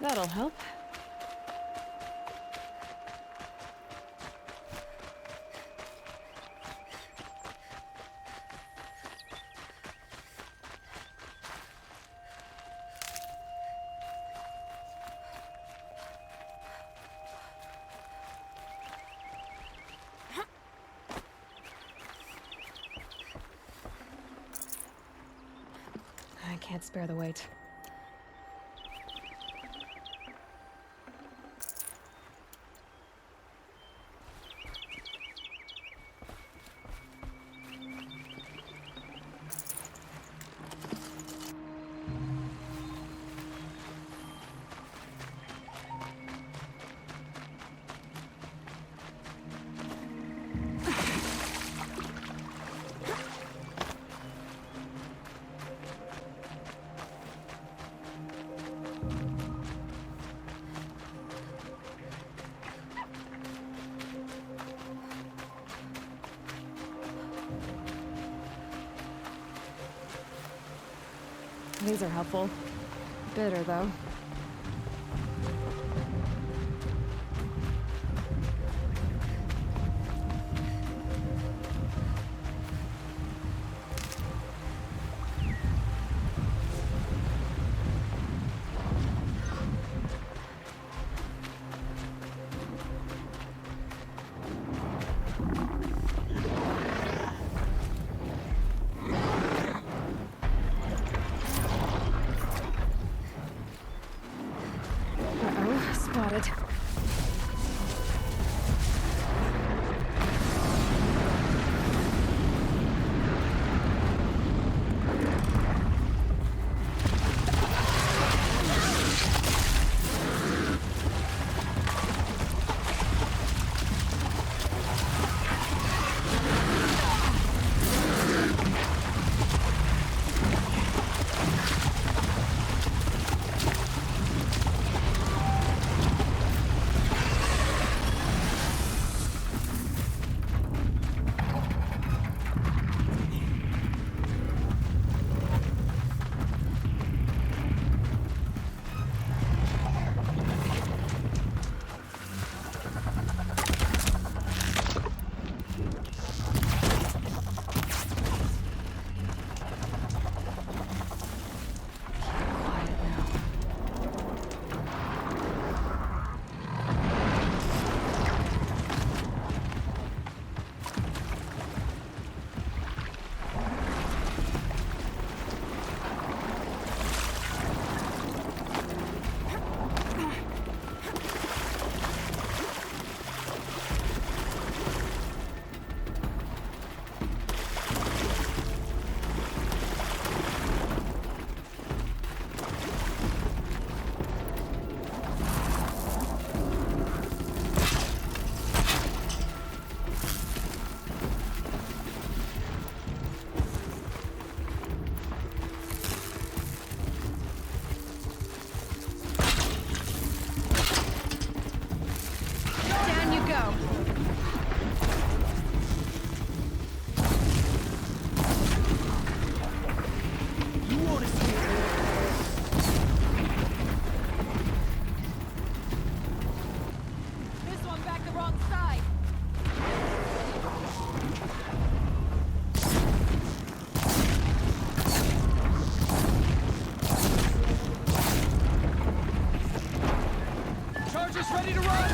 That'll help. I can't spare the weight. These are helpful. Bitter, though. Uh-oh, spotted. Ready to run!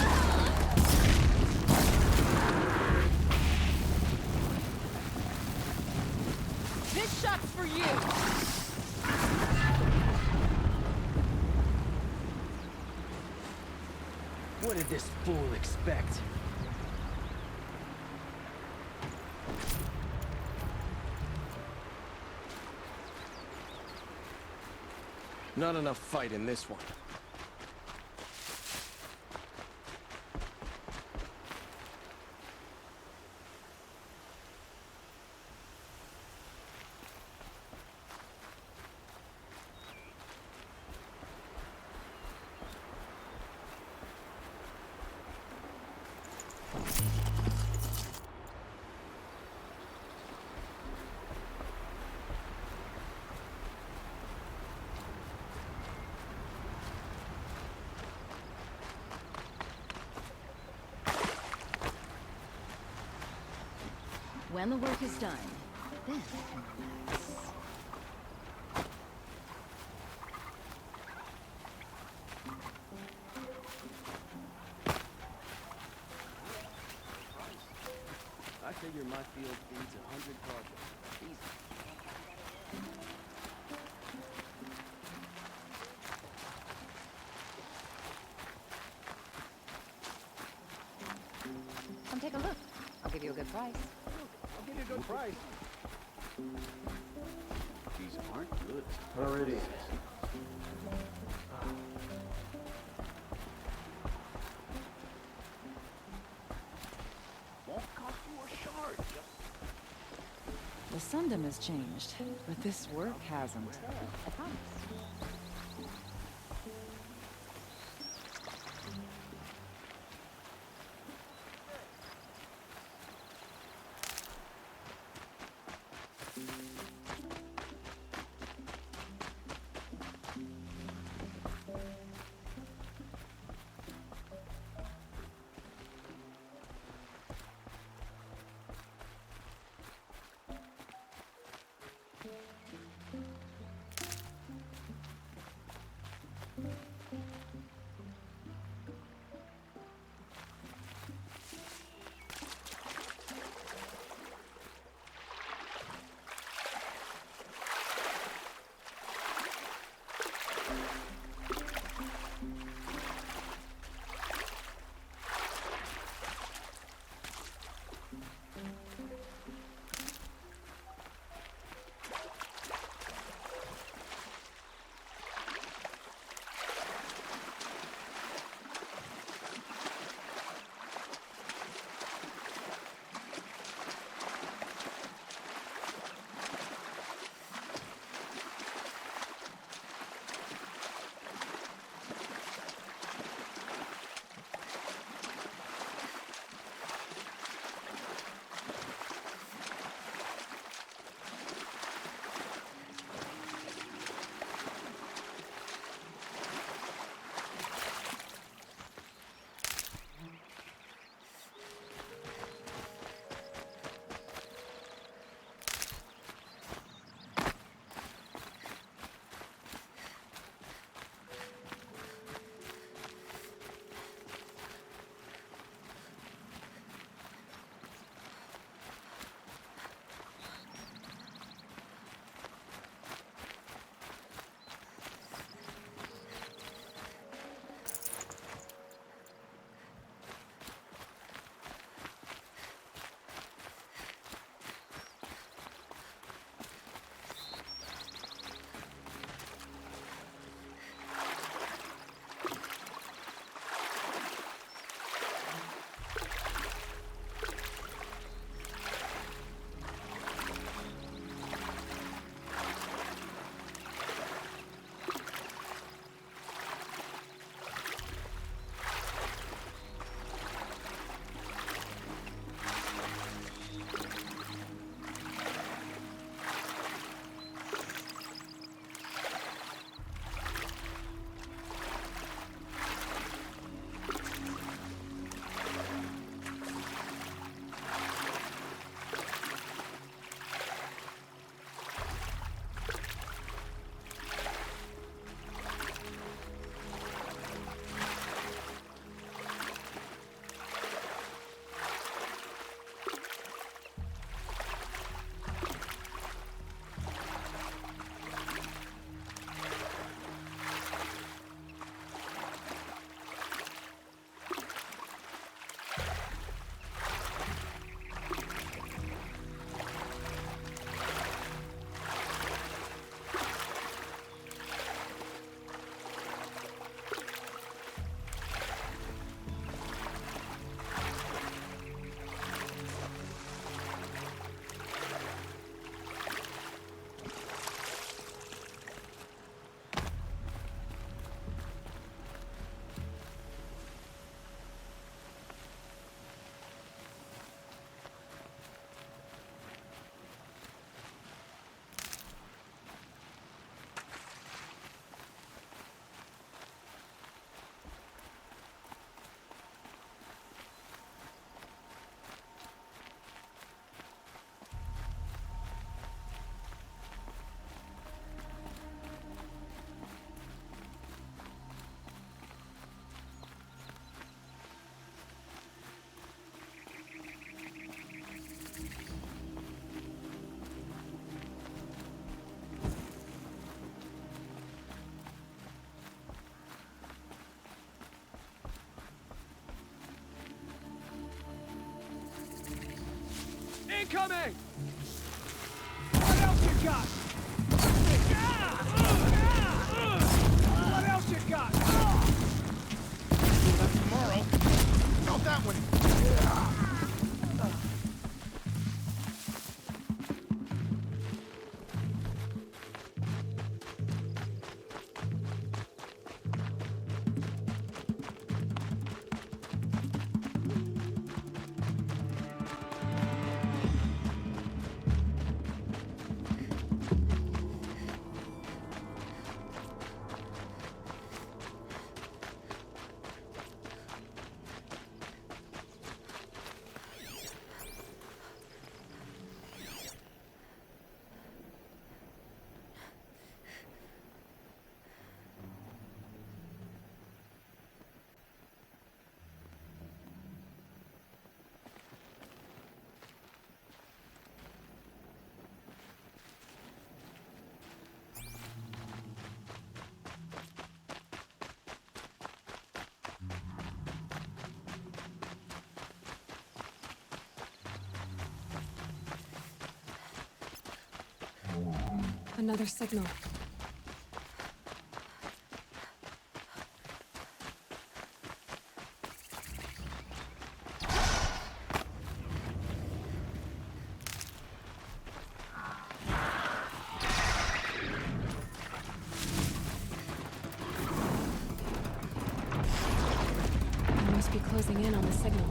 This shot's for you! What did this fool expect? Not enough fight in this one. when the work is done, then I can relax. I figure my field feeds 100 cartridges. Easy. Come take a look. I'll give you a good price. I'll give you a good price. These aren't good. Already. Won't cost you a shard. The Sundom has changed, but this work hasn't. I promise. Incoming! What else you got? What else you got? That's tomorrow. Not that one. Another signal. I must be closing in on the signal.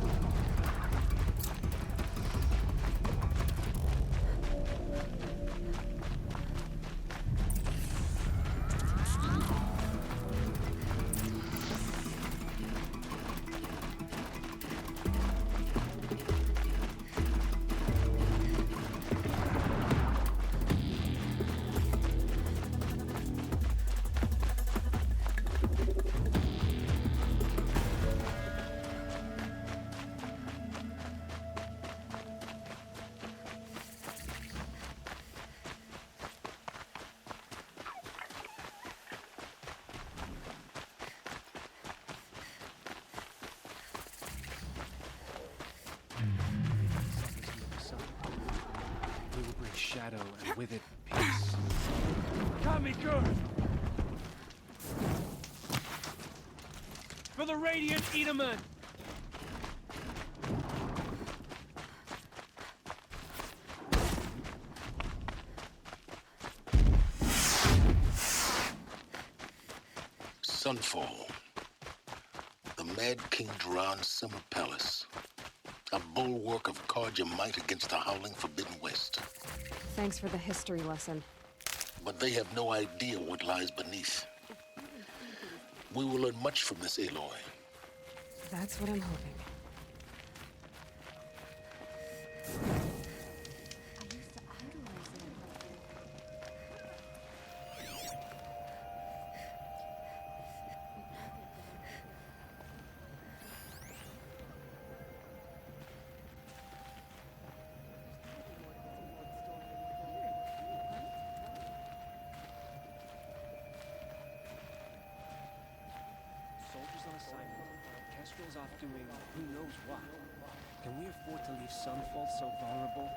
We will bring shadow and with it peace. Got me good. For the Radiant Edaman! Sunfall. The Mad King Duran's summer palace. A bulwark of Carja might against the howling Forbidden West. Thanks for the history lesson. But they have no idea what lies beneath. We will learn much from this Aloy. That's what I'm hoping. Soldiers on assignment. Kestrel's off doing who knows what. Can we afford to leave Sunfall so vulnerable?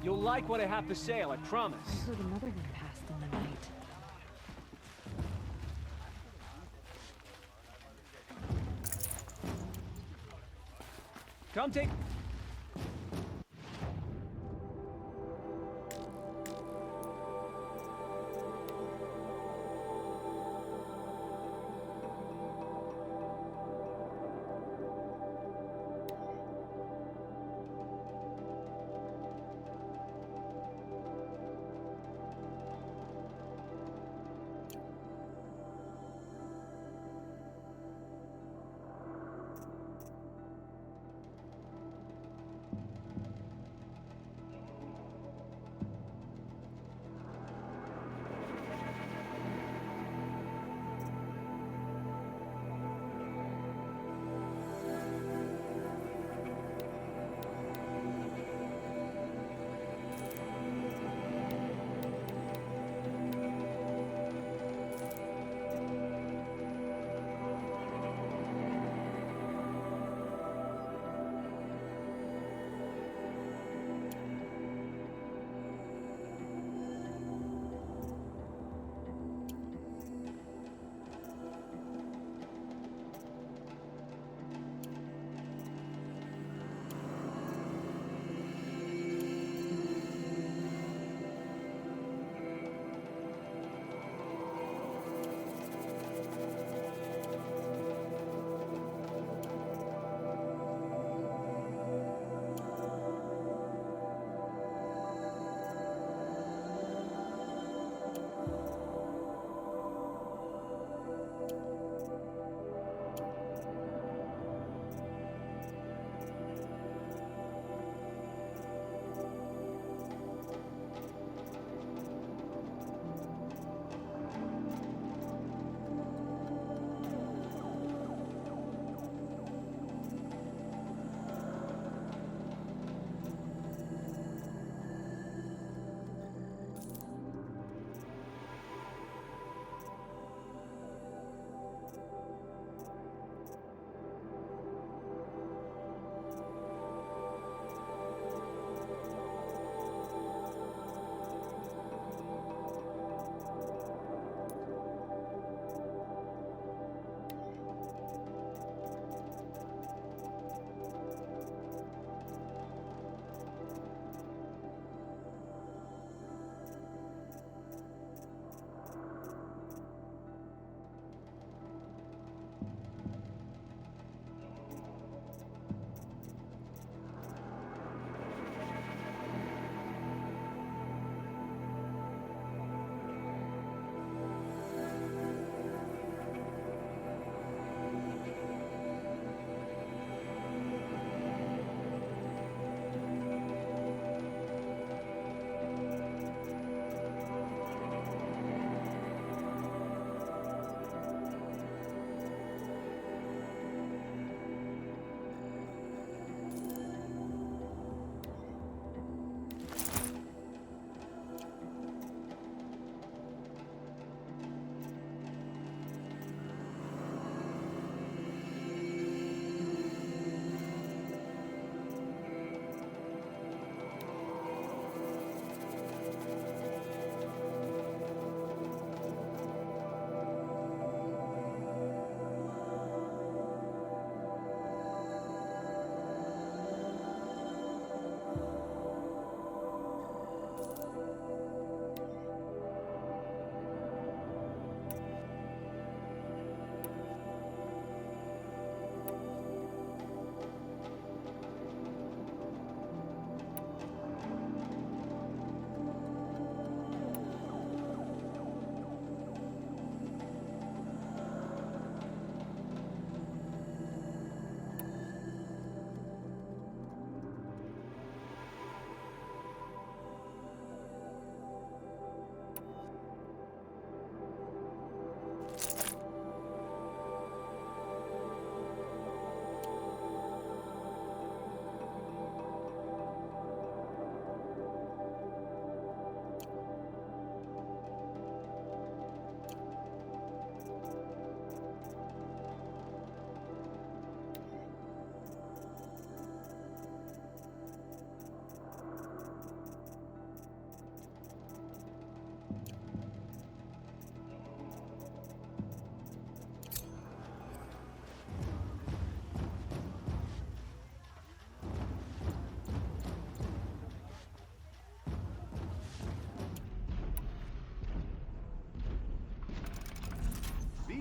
You'll like what I have to say, I promise. I heard another one passed in the night. Come take...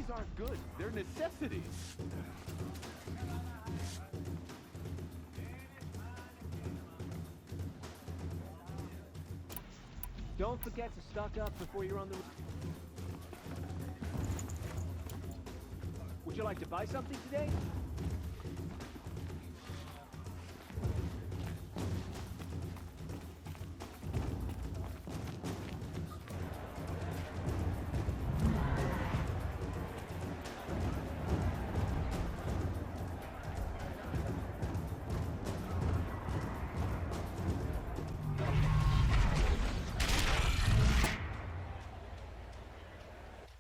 These aren't good. They're necessities. Don't forget to stock up before you're on the... Would you like to buy something today?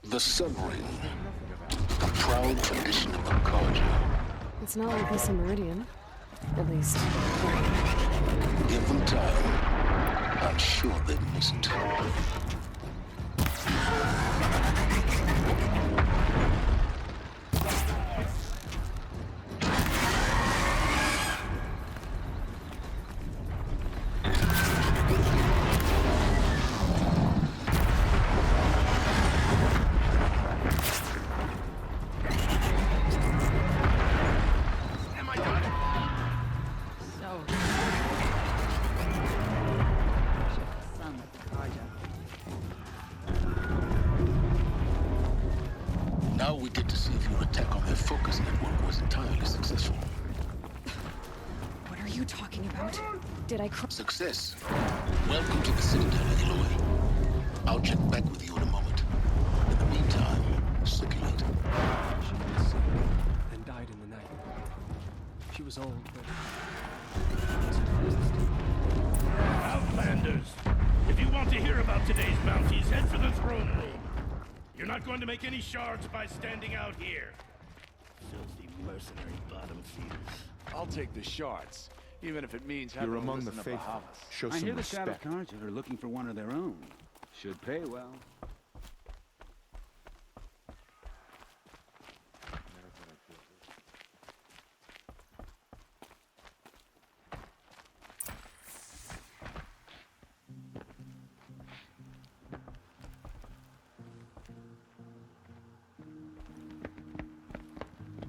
The Sun Ring, a proud tradition of Concordia. It's not like this in Meridian. At least, Give them time. I'm sure they miss it. Now we get to see if your attack on their focus network was entirely successful. what are you talking about? Did I Success. Welcome to the Citadel, Aloy. I'll check back with you in a moment. In the meantime, circulate. She was sick and died in the night. She was old, but... Outlanders! If you want to hear about today's bounties, head for the throne room. You're not going to make any shards by standing out here. Filthy mercenary bottom feeders. I'll take the shards, even if it means having You're to among the listen to faithful. Bahavas. Show I some hear the Shadow respect. Cards are looking for one of their own. Should pay well.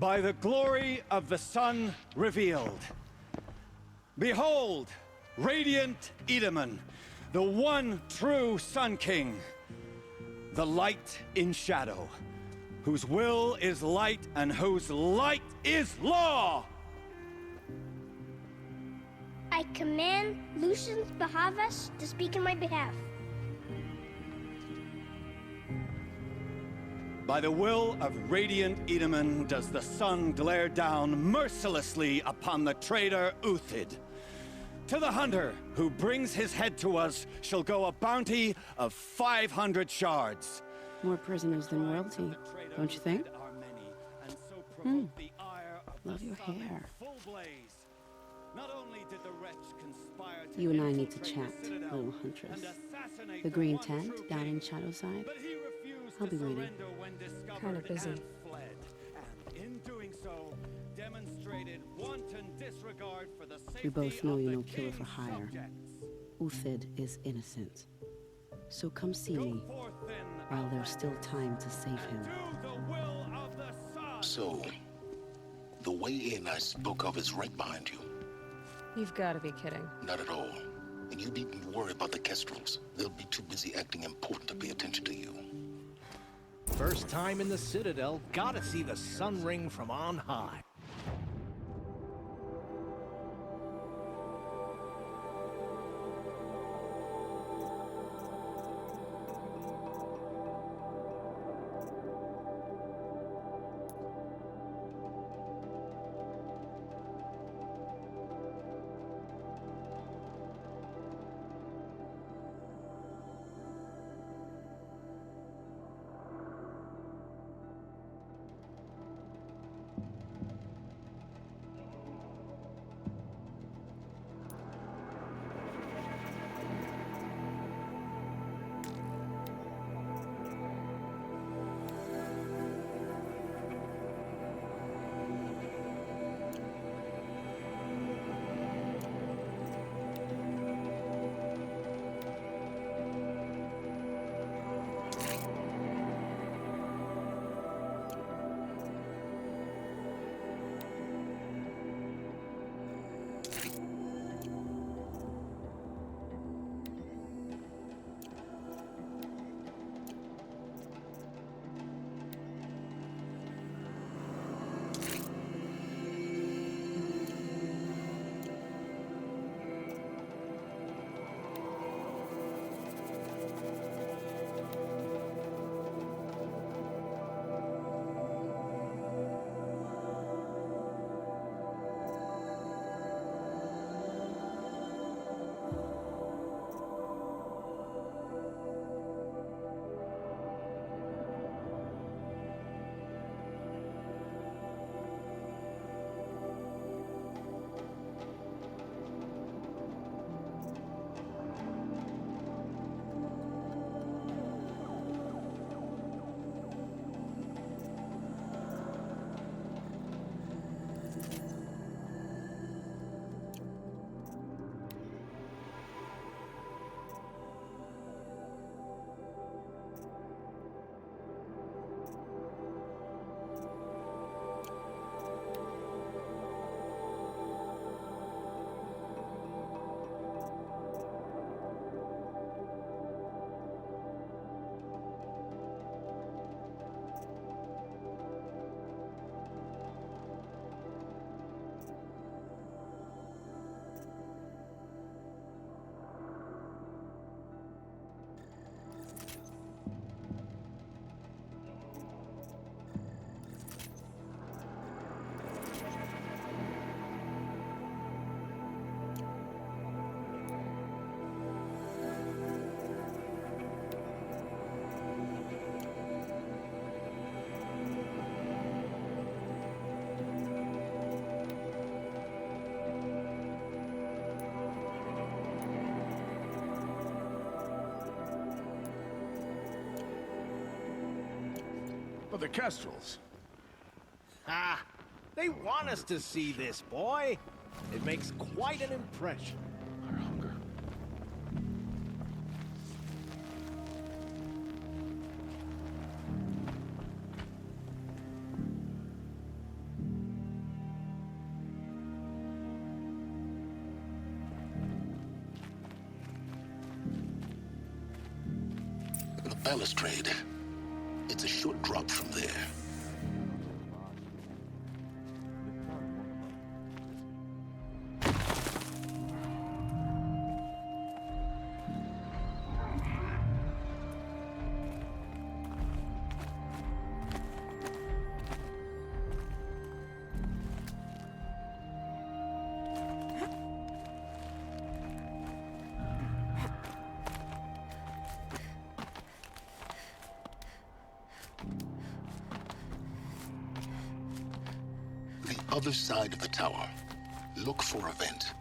By the glory of the sun revealed. Behold, radiant Edaman, the one true Sun King, the light in shadow, whose will is light and whose light is law! I command Lucius Bahavas to speak in my behalf. By the will of radiant Edaman does the sun glare down mercilessly upon the traitor Uthid. To the hunter who brings his head to us shall go a bounty of 500 shards. More prisoners than royalty, don't you think? Love your hair. You and I need to chat, little huntress. The green tent down in Shadowside. I'll be waiting. Kind of busy. We both know you're no killer for hire. Uthid is innocent. So come see me while there's still time to save him. So, the way in I spoke of is right behind you. You've got to be kidding. Not at all. And you needn't worry about the Kestrels. They'll be too busy acting important to pay attention to you. First time in the Citadel, gotta see the Sun Ring from on high. the Kestrels? Ah, they want us to see this, boy. It makes quite an impression. Our hunger. The balustrade. It's a short drop from there. The other side of the tower. Look for a vent.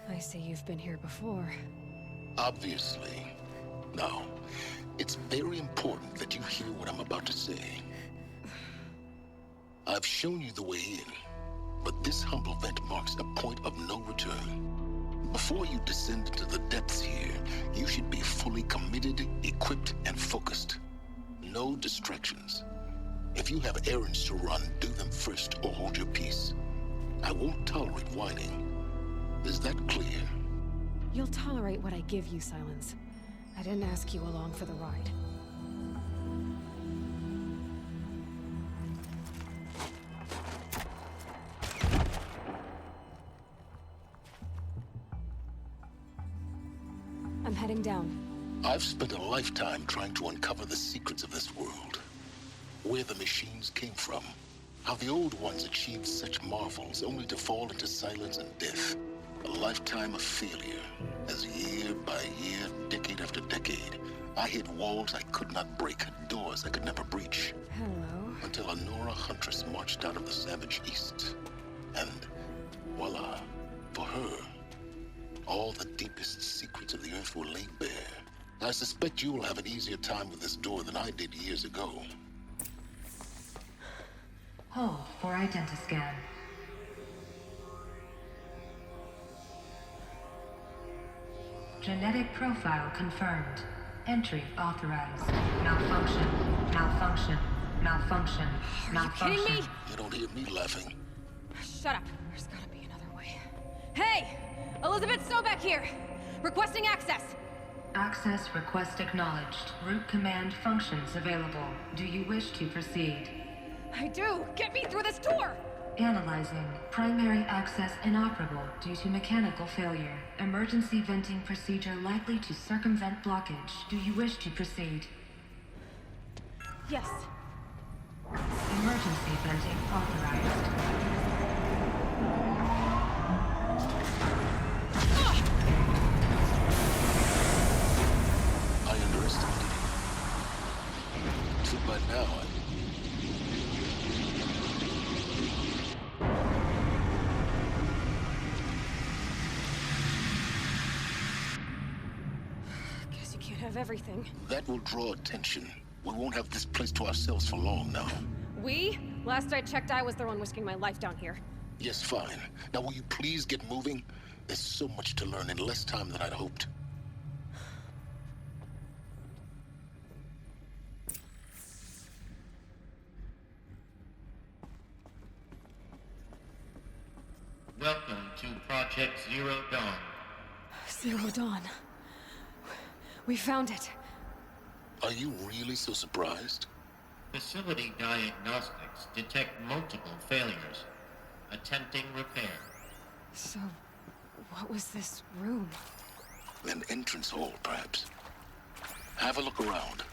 I see you've been here before. Obviously. Now, it's very important that you hear what I'm about to say. I've shown you the way in, but this humble vent marks a point of no return. Before you descend into the depths here, you should be fully committed, equipped, and focused. No distractions. If you have errands to run, do them first or hold your peace. I won't tolerate whining. Is that clear? You'll tolerate what I give you, Silence. I didn't ask you along for the ride. I'm heading down. I've spent a lifetime trying to uncover the secrets of this world. Where the machines came from. How the old ones achieved such marvels only to fall into silence and death. A lifetime of failure, as year by year, decade after decade, I hit walls I could not break, doors I could never breach. Hello. Until a Nora huntress marched out of the savage east. And voila, for her, all the deepest secrets of the earth were laid bare. I suspect you will have an easier time with this door than I did years ago. Hold for identiscan. Genetic profile confirmed. Entry authorized. Malfunction. Malfunction. Malfunction. Malfunction. Kidding me? You don't hear me laughing. Shut up. There's gotta be another way. Hey! Elizabeth Sobeck here! Requesting access! Access request acknowledged. Root command functions available. Do you wish to proceed? I do! Get me through this door! Analyzing. Primary access inoperable due to mechanical failure. Emergency venting procedure likely to circumvent blockage. Do you wish to proceed? Yes. Emergency venting authorized. I underestimated you. So by now, Guess you can't have everything. that will draw attention. We won't have this place to ourselves for long now. We? Last I checked, I was the one risking my life down here. Yes, fine. Now will you please get moving? There's so much to learn in less time than I'd hoped. Welcome to Project Zero Dawn. Zero Dawn. We found it. Are you really so surprised? Facility diagnostics detect multiple failures. Attempting repair. So, what was this room? An entrance hall, perhaps. Have a look around.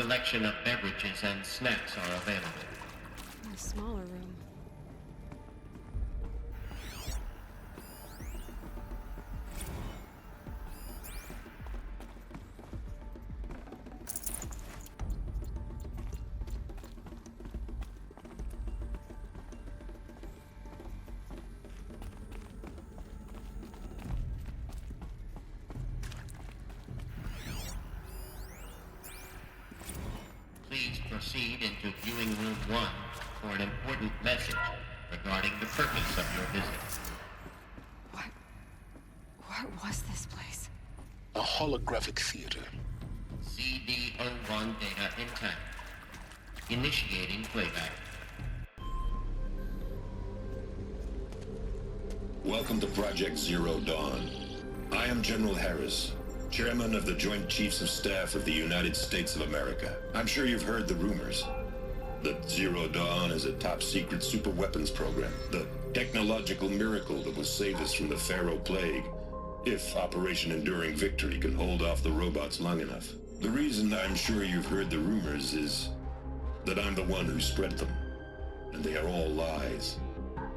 selection of beverages and snacks are available. A smaller room. Please proceed into viewing room 1 for an important message regarding the purpose of your visit. What was this place? A holographic theater. CD01 data intact. Initiating playback. Welcome to Project Zero Dawn. I am General Harris, Chairman of the Joint Chiefs of Staff of the United States of America. I'm sure you've heard the rumors that Zero Dawn is a top-secret superweapons program, the technological miracle that will save us from the Pharaoh Plague, if Operation Enduring Victory can hold off the robots long enough. The reason I'm sure you've heard the rumors is that I'm the one who spread them, and they are all lies.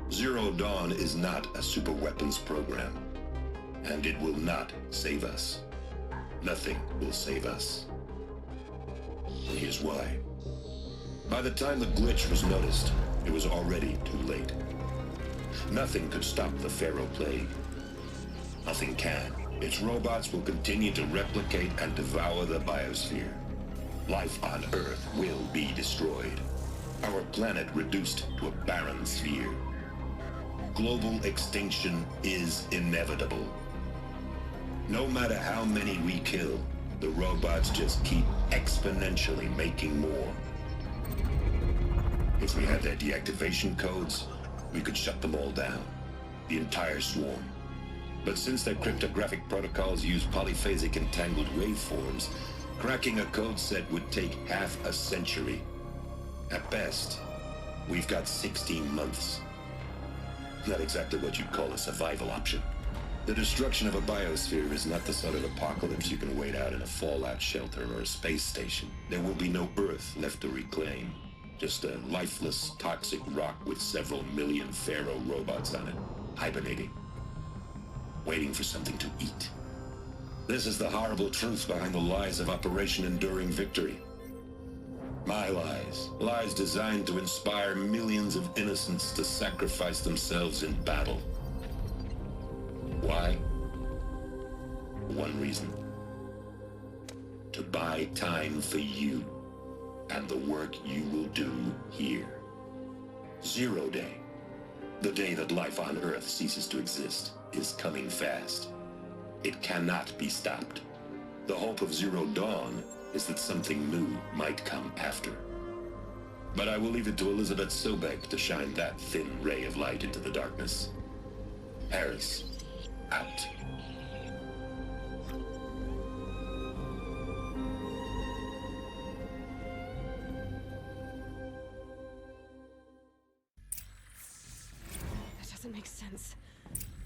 Zero Dawn is not a superweapons program, and it will not save us. Nothing will save us. And here's why. By the time the glitch was noticed, it was already too late. Nothing could stop the Pharaoh Plague. Nothing can. Its robots will continue to replicate and devour the biosphere. Life on Earth will be destroyed. Our planet reduced to a barren sphere. Global extinction is inevitable. No matter how many we kill, the robots just keep exponentially making more. If we had their deactivation codes, we could shut them all down, the entire swarm. But since their cryptographic protocols use polyphasic entangled waveforms, cracking a code set would take half a century. At best, we've got 16 months. Not exactly what you'd call a survival option. The destruction of a biosphere is not the sort of apocalypse you can wait out in a fallout shelter or a space station. There will be no Earth left to reclaim. Just a lifeless, toxic rock with several million Pharaoh robots on it, hibernating, waiting for something to eat. This is the horrible truth behind the lies of Operation Enduring Victory. My lies. Lies designed to inspire millions of innocents to sacrifice themselves in battle. Why? One reason. To buy time for you and the work you will do here. Zero Day, the day that life on Earth ceases to exist, is coming fast. It cannot be stopped. The hope of Zero Dawn is that something new might come after. But I will leave it to Elizabeth Sobek to shine that thin ray of light into the darkness. Harris, out. That doesn't make sense.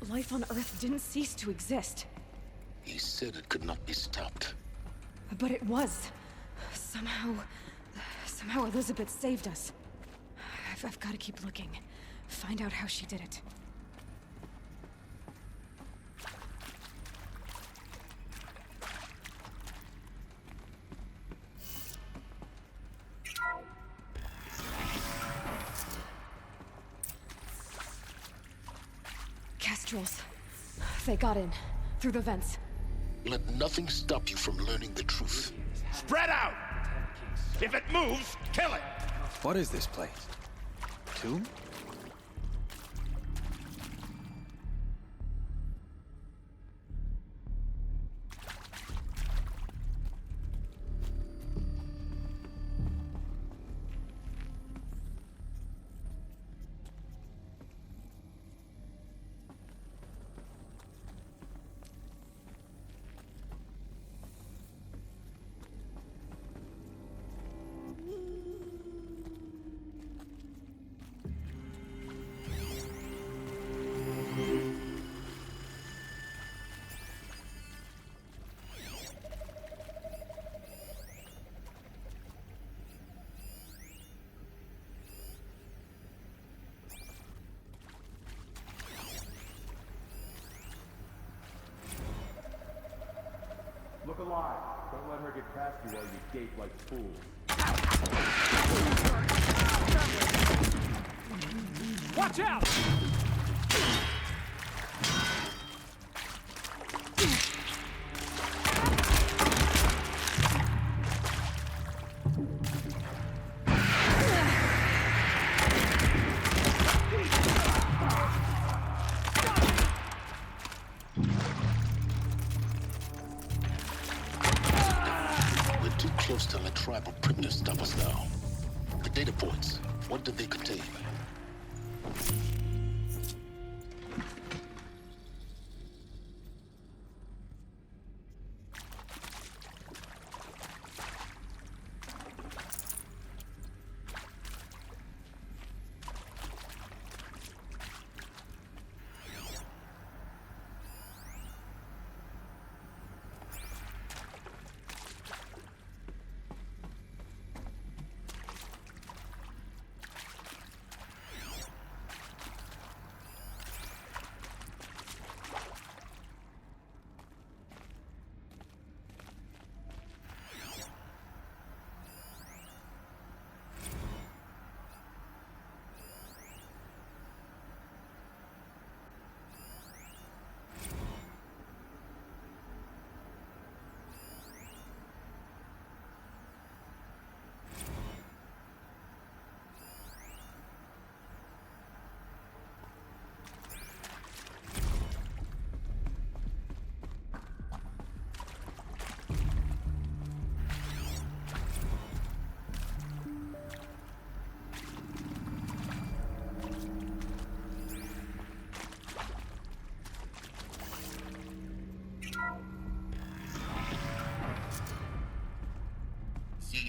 Life on Earth didn't cease to exist. He said it could not be stopped. But it was. Somehow Elizabeth saved us. I've got to keep looking. Find out how she did it. Kestrels. They got in. Through the vents. Let nothing stop you from learning the truth. Spread out! If it moves, kill it! What is this place? Tomb? past you while you gape like fools. Watch out! Close to the tribal primitive stop us now. The data points, what do they contain?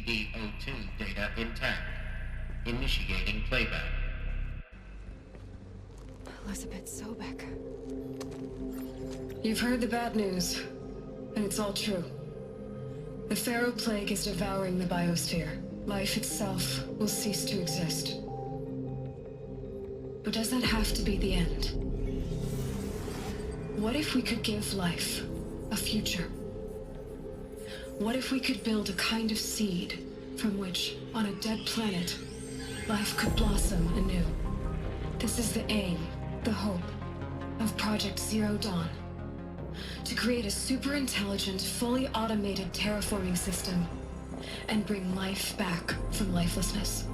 CD02 data intact. Initiating playback. Elizabeth Sobek. You've heard the bad news, and it's all true. The Pharaoh Plague is devouring the biosphere. Life itself will cease to exist. But does that have to be the end? What if we could give life a future? What if we could build a kind of seed from which, on a dead planet, life could blossom anew? This is the aim, the hope, of Project Zero Dawn. To create a super-intelligent, fully automated terraforming system and bring life back from lifelessness.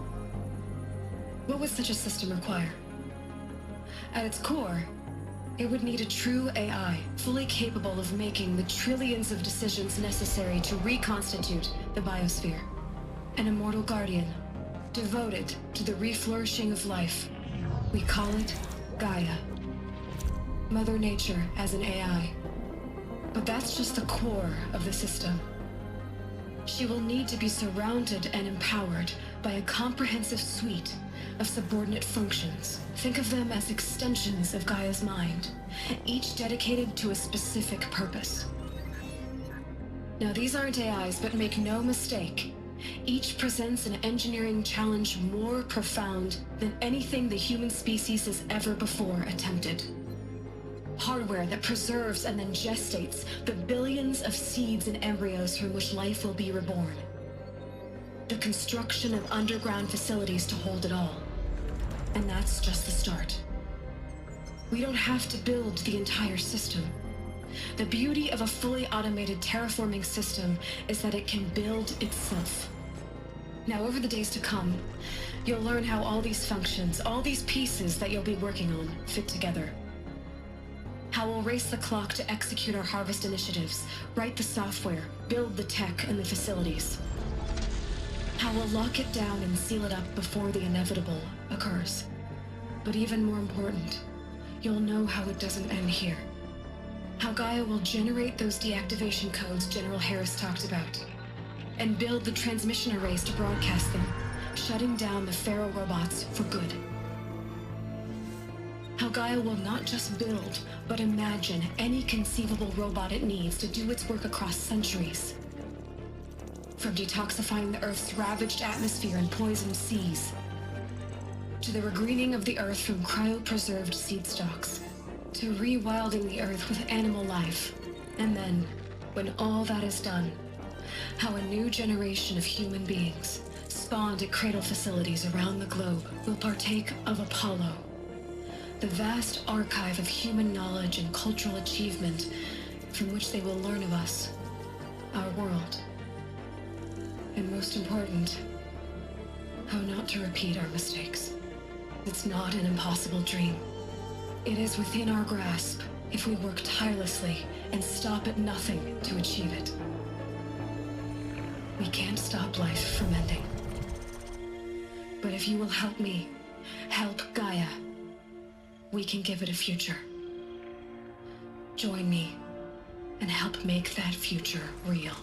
What would such a system require? At its core, it would need a true AI, fully capable of making the trillions of decisions necessary to reconstitute the biosphere. An immortal guardian, devoted to the reflourishing of life. We call it Gaia. Mother Nature as an AI. But that's just the core of the system. She will need to be surrounded and empowered by a comprehensive suite of subordinate functions. Think of them as extensions of Gaia's mind, each dedicated to a specific purpose. Now, these aren't AIs, but make no mistake, each presents an engineering challenge more profound than anything the human species has ever before attempted. Hardware that preserves and then gestates the billions of seeds and embryos from which life will be reborn. The construction of underground facilities to hold it all. And that's just the start. We don't have to build the entire system. The beauty of a fully automated terraforming system is that it can build itself. Now, over the days to come, you'll learn how all these functions, all these pieces that you'll be working on, fit together. How we'll race the clock to execute our harvest initiatives, write the software, build the tech and the facilities. How we'll lock it down and seal it up before the inevitable occurs. But even more important, you'll know how it doesn't end here. How Gaia will generate those deactivation codes General Harris talked about, and build the transmission arrays to broadcast them, shutting down the Pharaoh robots for good. How Gaia will not just build, but imagine any conceivable robot it needs to do its work across centuries. From detoxifying the Earth's ravaged atmosphere and poisoned seas, to the regreening of the Earth from cryopreserved seed stalks, to rewilding the Earth with animal life. And then, when all that is done, how a new generation of human beings, spawned at cradle facilities around the globe, will partake of Apollo, the vast archive of human knowledge and cultural achievement from which they will learn of us, our world. And most important, how not to repeat our mistakes. It's not an impossible dream. It is within our grasp if we work tirelessly and stop at nothing to achieve it. We can't stop life from ending. But if you will help me, help Gaia, we can give it a future. Join me and help make that future real.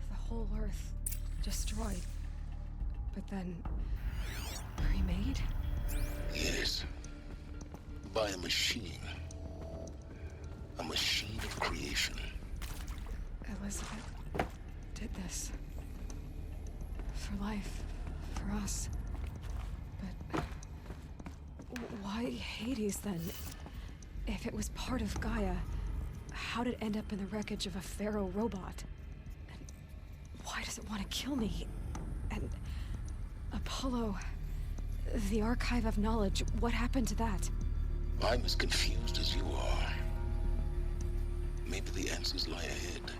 The whole Earth destroyed, but then remade? Yes. By a machine. A machine of creation. Elizabeth did this. For life. For us. But why Hades then? If it was part of Gaia, how did it end up in the wreckage of a pharaoh robot? And why does it want to kill me? And Apollo, the archive of knowledge, what happened to that? I'm as confused as you are. Maybe the answers lie ahead.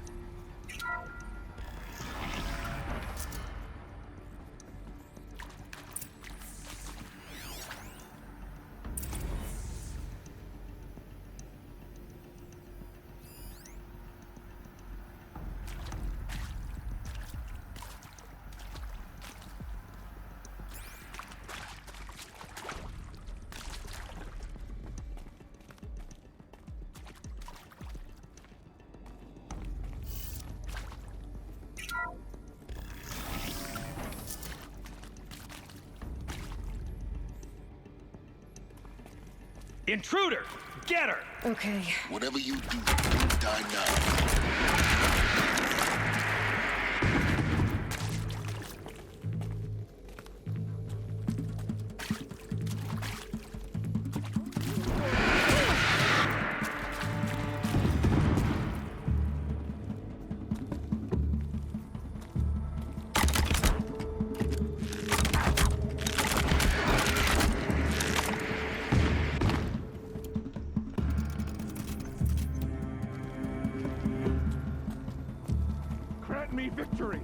Intruder! Get her! Okay. Whatever you do, don't die now. Grant me victory!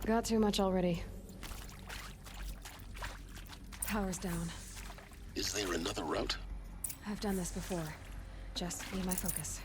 Got too much already. Power's down. Is there another route? I've done this before. Just be my focus.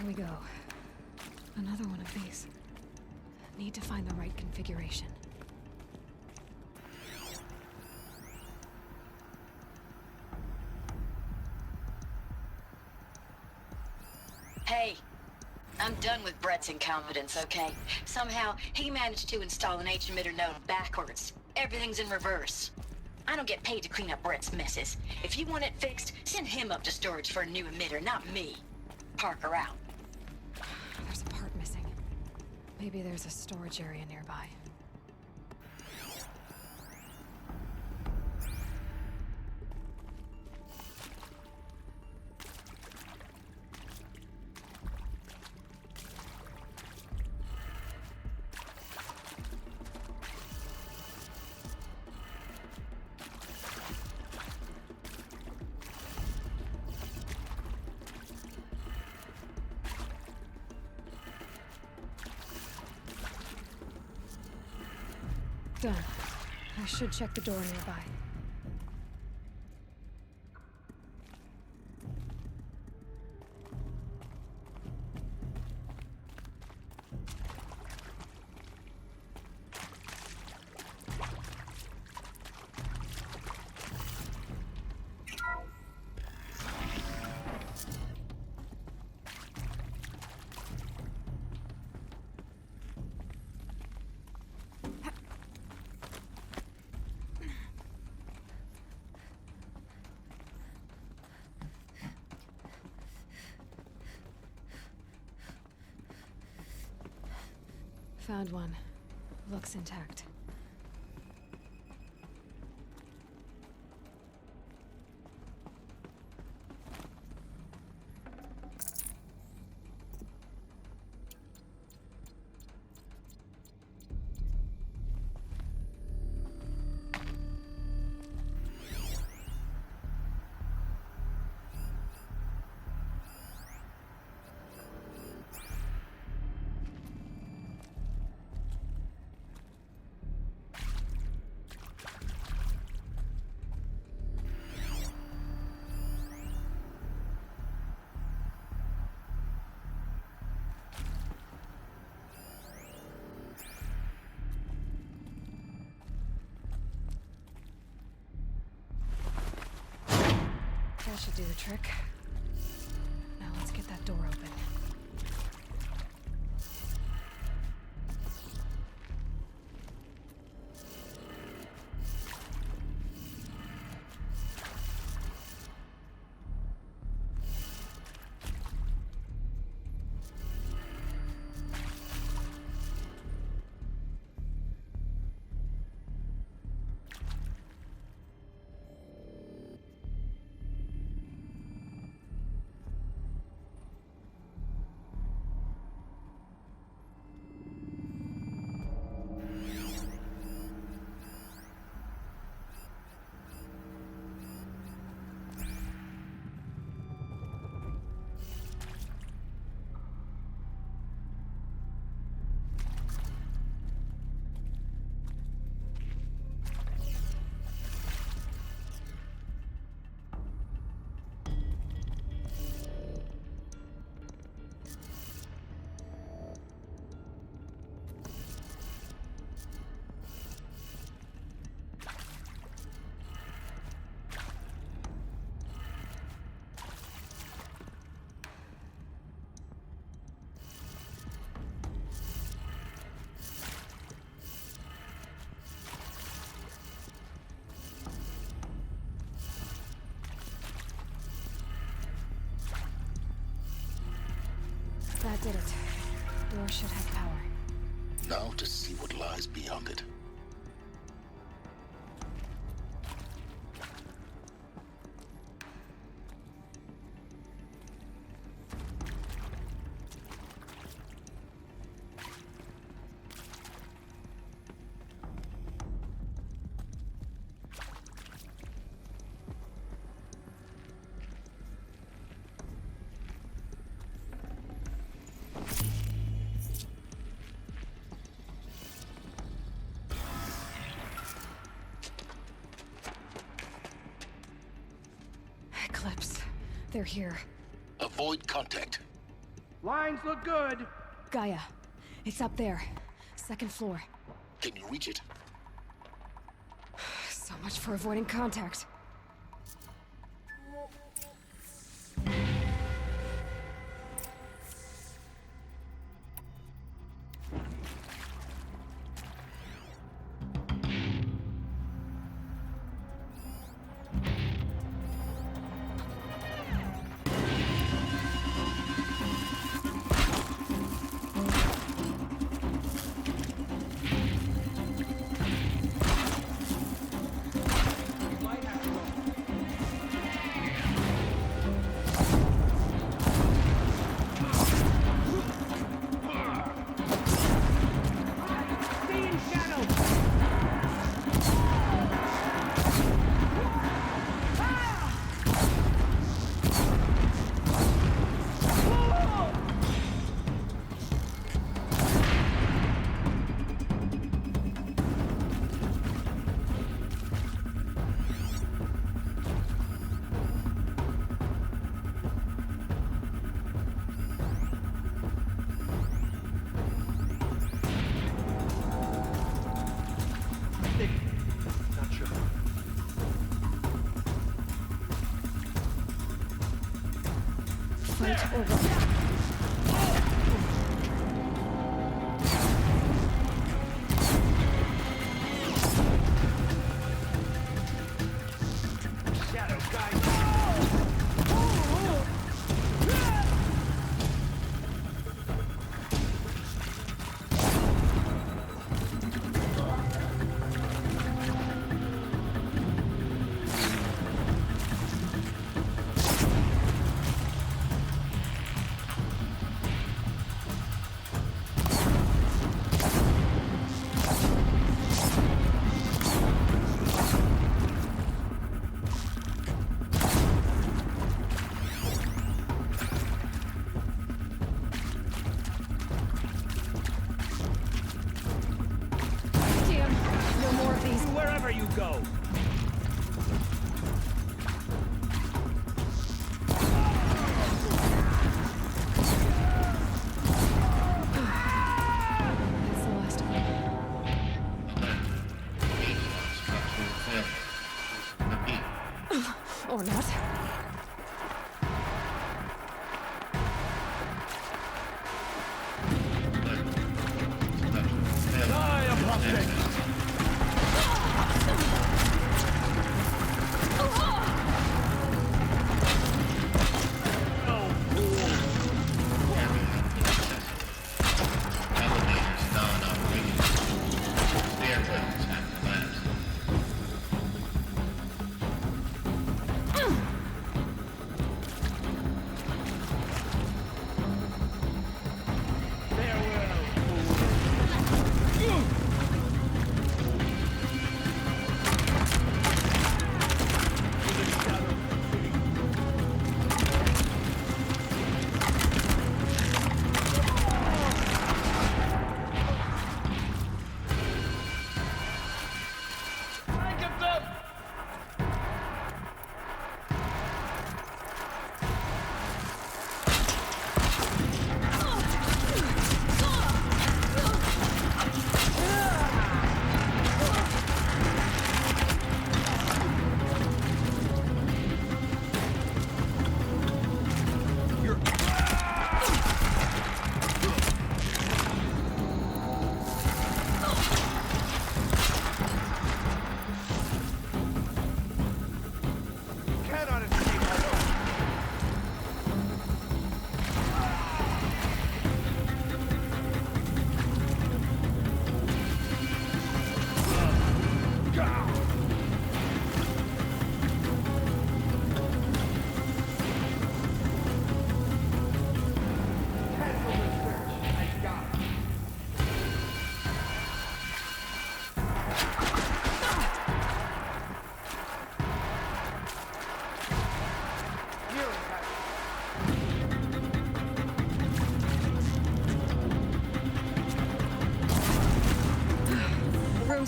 Here we go. Another one of these. Need to find the right configuration. Hey, I'm done with Brett's incompetence, okay? Somehow, he managed to install an H-emitter node backwards. Everything's in reverse. I don't get paid to clean up Brett's messes. If you want it fixed, send him up to storage for a new emitter, not me. Parker out. There's a part missing. Maybe there's a storage area nearby. Done. I should check the door nearby. Found one. Looks intact. That should do the trick. Now let's get that door open. That did it. Door should have power. Now to see what lies beyond it. Eclipse. They're here. Avoid contact. Lines look good. Gaia, it's up there. Second floor. Can you reach it? So much for avoiding contact. Fight or run. Wherever you go. That's the last of them. Or not. Die, apostate!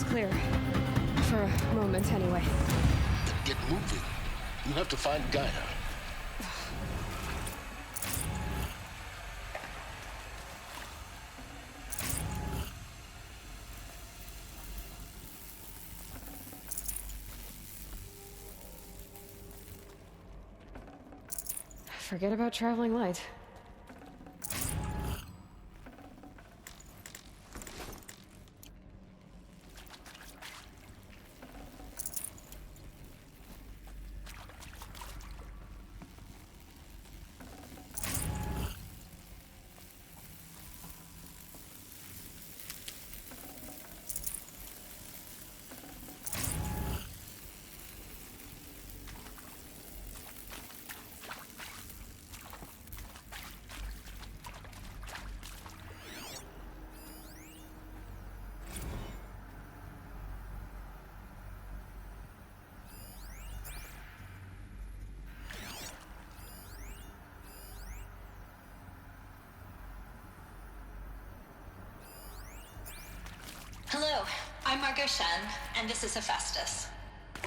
Clear. For a moment, anyway. Then get moving. You have to find Gaia. Forget about traveling light. Hello, I'm Margot Shen, and this is Hephaestus.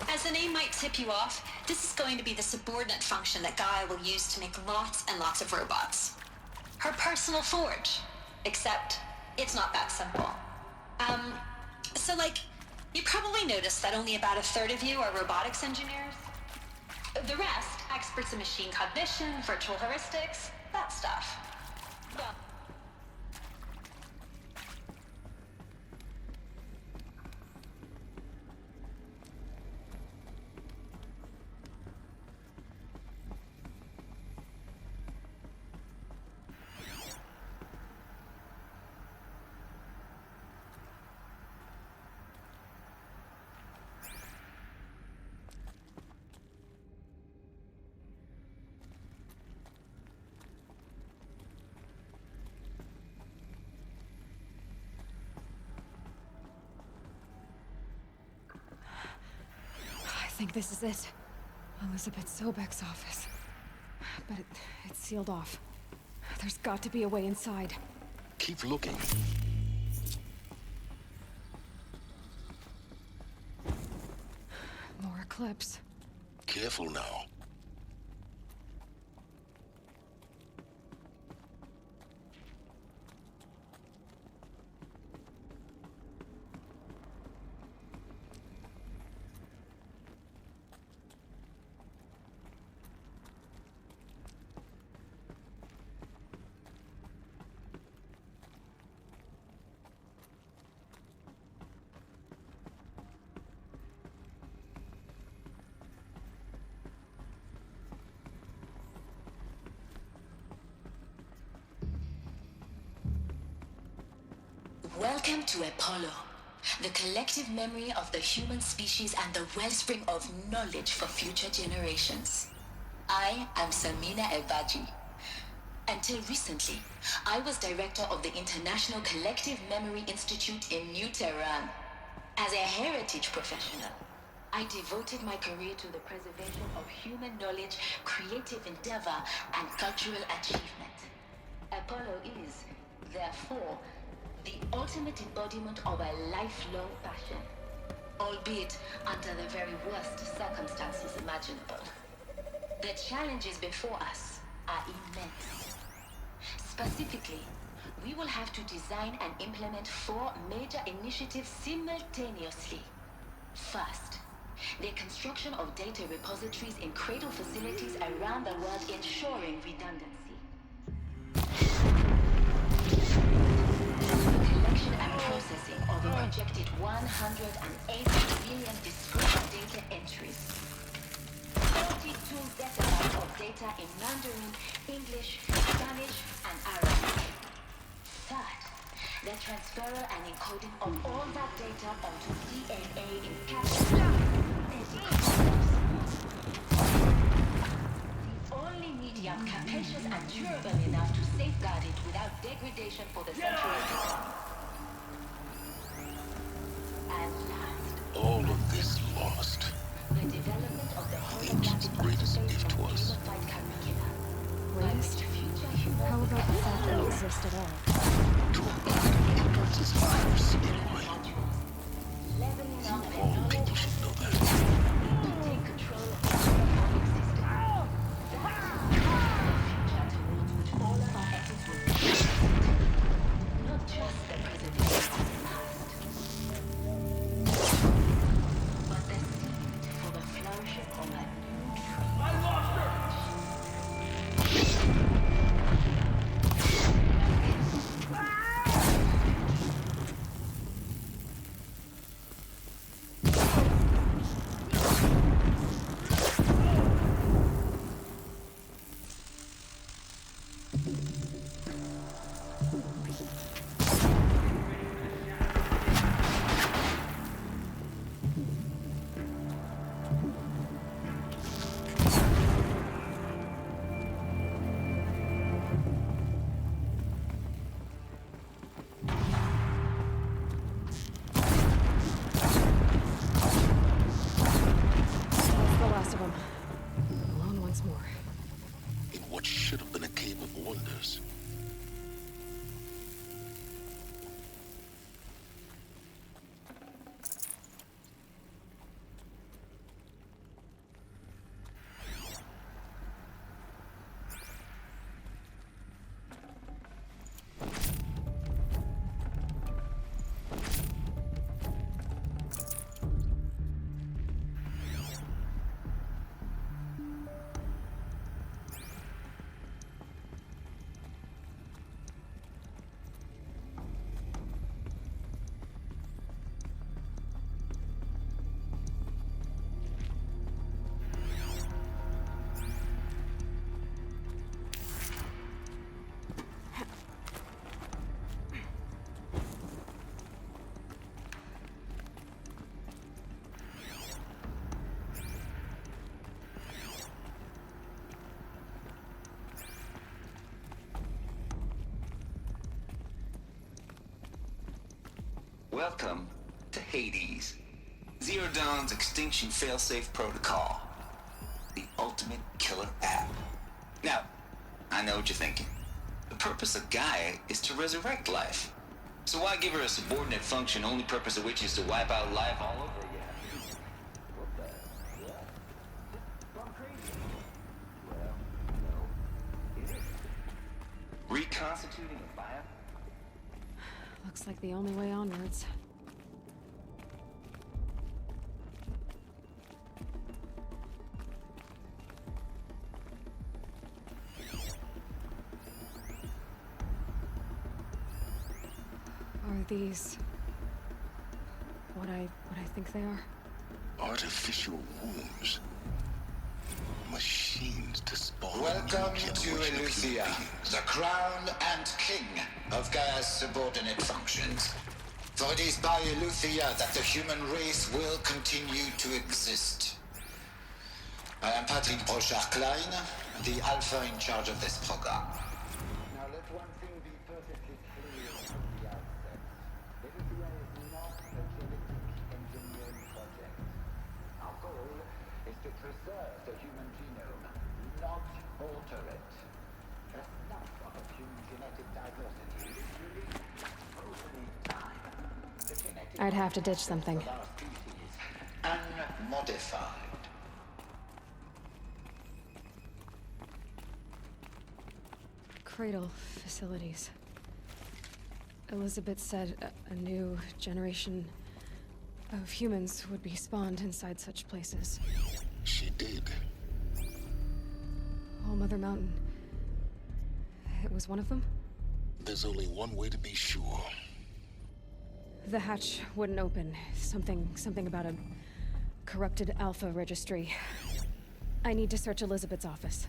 As the name might tip you off, this is going to be the subordinate function that Gaia will use to make lots and lots of robots. Her personal forge. Except, it's not that simple. So you probably noticed that only about a third of you are robotics engineers. The rest, experts in machine cognition, virtual heuristics, that stuff. Well, I think this is it. Elizabeth Sobek's office. But it's sealed off. There's got to be a way inside. Keep looking. More eclipse. Careful now. welcome to Apollo, the collective memory of the human species and the wellspring of knowledge for future generations. I am Samina Ebaji. Until recently, I was director of the International Collective Memory Institute in New Tehran. As a heritage professional, I devoted my career to the preservation of human knowledge, creative endeavor, and cultural achievement. Apollo is, therefore, the ultimate embodiment of a lifelong passion, albeit under the very worst circumstances imaginable. The challenges before us are immense. Specifically, we will have to design and implement 4 major initiatives simultaneously. First, the construction of data repositories in cradle facilities around the world, ensuring redundancy. And processing of a projected 108 billion discrete data entries. 42 zettabytes of data in Mandarin, English, Spanish, and Arabic. Third, the transferal and encoding of all that data onto DNA encapsulated the only medium capacious and durable enough to safeguard it without degradation for the centuries to come. All of this lost. The development of the Nature's greatest gift to us. Greatest? How about the fact that it exists at all? To abide influences virus in life. You of all people should know that. To take control of the system. That's the future towards which all of our efforts will be directed. Not just the preservation of the past, but the seed for the flourishing of a new tree. I lost her! others. Welcome to Hades, Zero Dawn's extinction failsafe protocol, the ultimate killer app. Now, I know what you're thinking. The purpose of Gaia is to resurrect life. So why give her a subordinate function, only purpose of which is to wipe out life all over again? What the? What? Gone crazy? Well, no. It is. Reconstituting a bio? Looks like the only way onwards. Are these what I think they are? Artificial wombs. Machines to spawn. Welcome to Eleuthia, the crown and king of Gaia's subordinate functions. For it is by Eleuthia that the human race will continue to exist. I am Patrick Brochard-Klein, the Alpha in charge of this program. Now let one thing be perfectly clear from the outset. Eleuthia is not a genetic engineering project. Our goal is to preserve the human genome, not alter it. The snuff of a human genetic diversity is unique only time. The genetic I'd have to ditch something. of our species, unmodified. Cradle facilities. Elizabeth said a new generation of humans would be spawned inside such places. She did. All Mother Mountain. It was one of them? There's only one way to be sure. The hatch wouldn't open. Something about a corrupted Alpha registry. I need to search Elizabeth's office.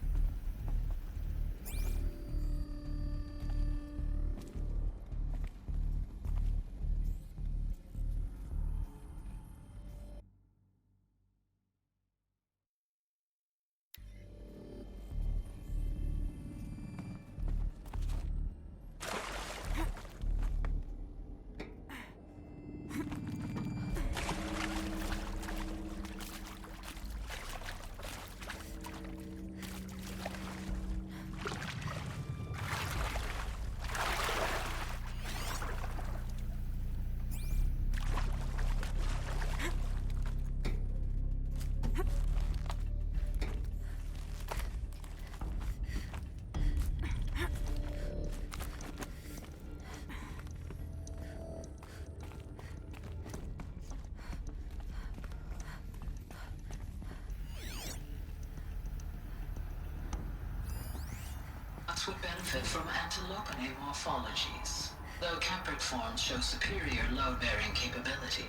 Would benefit from antilopine morphologies, though Caprid forms show superior load-bearing capability.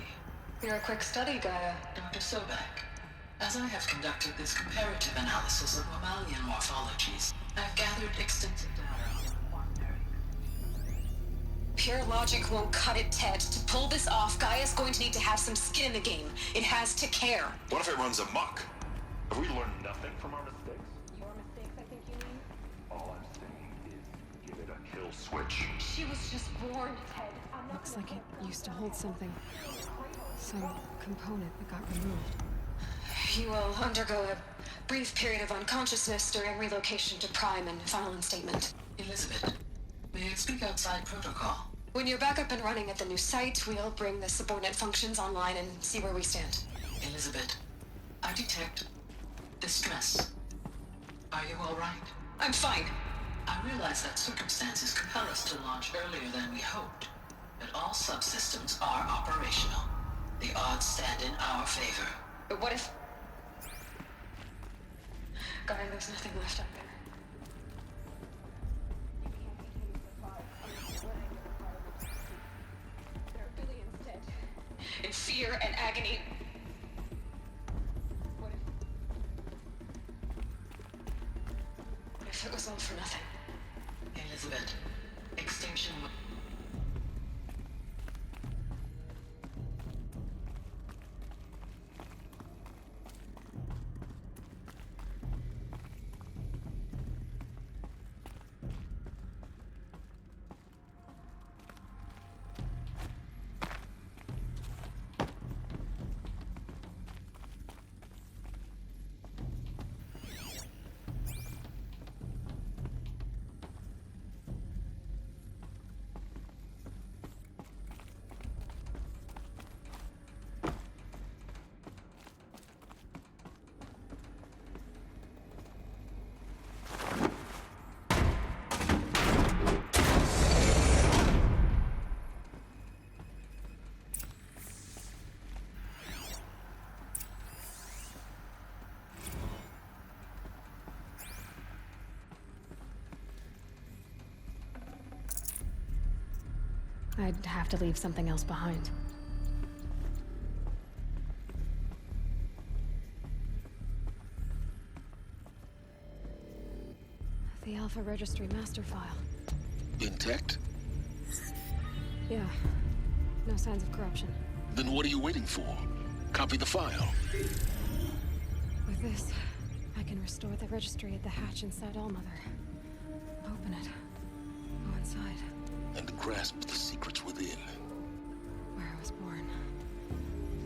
You're a quick study, Gaia. Dr. Sobek, as I have conducted this comparative analysis of mammalian morphologies, I've gathered extensive data on ordinary. Pure logic won't cut it, Ted. To pull this off, Gaia's going to need to have some skin in the game. It has to care. What if it runs amok? Have we learned nothing from our mistakes? Your mistakes, I think you mean? All I'm saying is give it a kill switch. She was just born, Ted. Looks like it used to hold something. Some component that got removed. You will undergo a brief period of unconsciousness during relocation to Prime and final instatement. Elizabeth, may I speak outside protocol? When you're back up and running at the new site, we'll bring the subordinate functions online and see where we stand. Elizabeth, I detect distress. Are you all right? I'm fine. I realize that circumstances compel us to launch earlier than we hoped, but all subsystems are operational. The odds stand in our favor. But what if... Guy, there's nothing left out there. There are billions dead. In fear and agony. What if it was all for nothing? Elizabeth, extinction will... I'd have to leave something else behind. The Alpha Registry master file. Intact? Yeah. No signs of corruption. Then what are you waiting for? Copy the file. With this, I can restore the registry at the hatch inside Allmother. Open it. Go inside. And grasp the secrets within. Where I was born.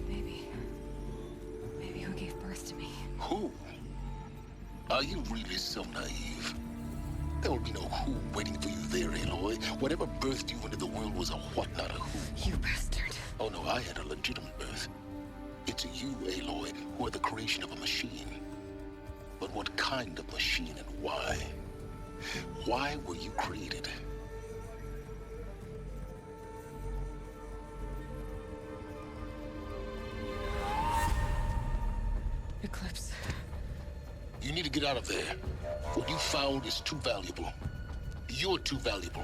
Maybe who gave birth to me. Who? Are you really so naive? There will be no who waiting for you there, Aloy. Whatever birthed you into the world was a what, not a who. You bastard. Oh no, I had a legitimate birth. It's you, Aloy, who are the creation of a machine. But what kind of machine and why? Why were you created? Eclipse. You need to get out of there. What you found is too valuable. You're too valuable.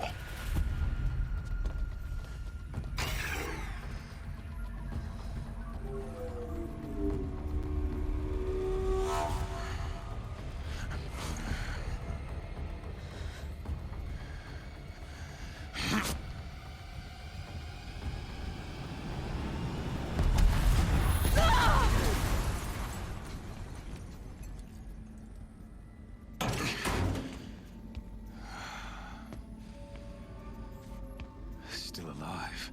Still alive.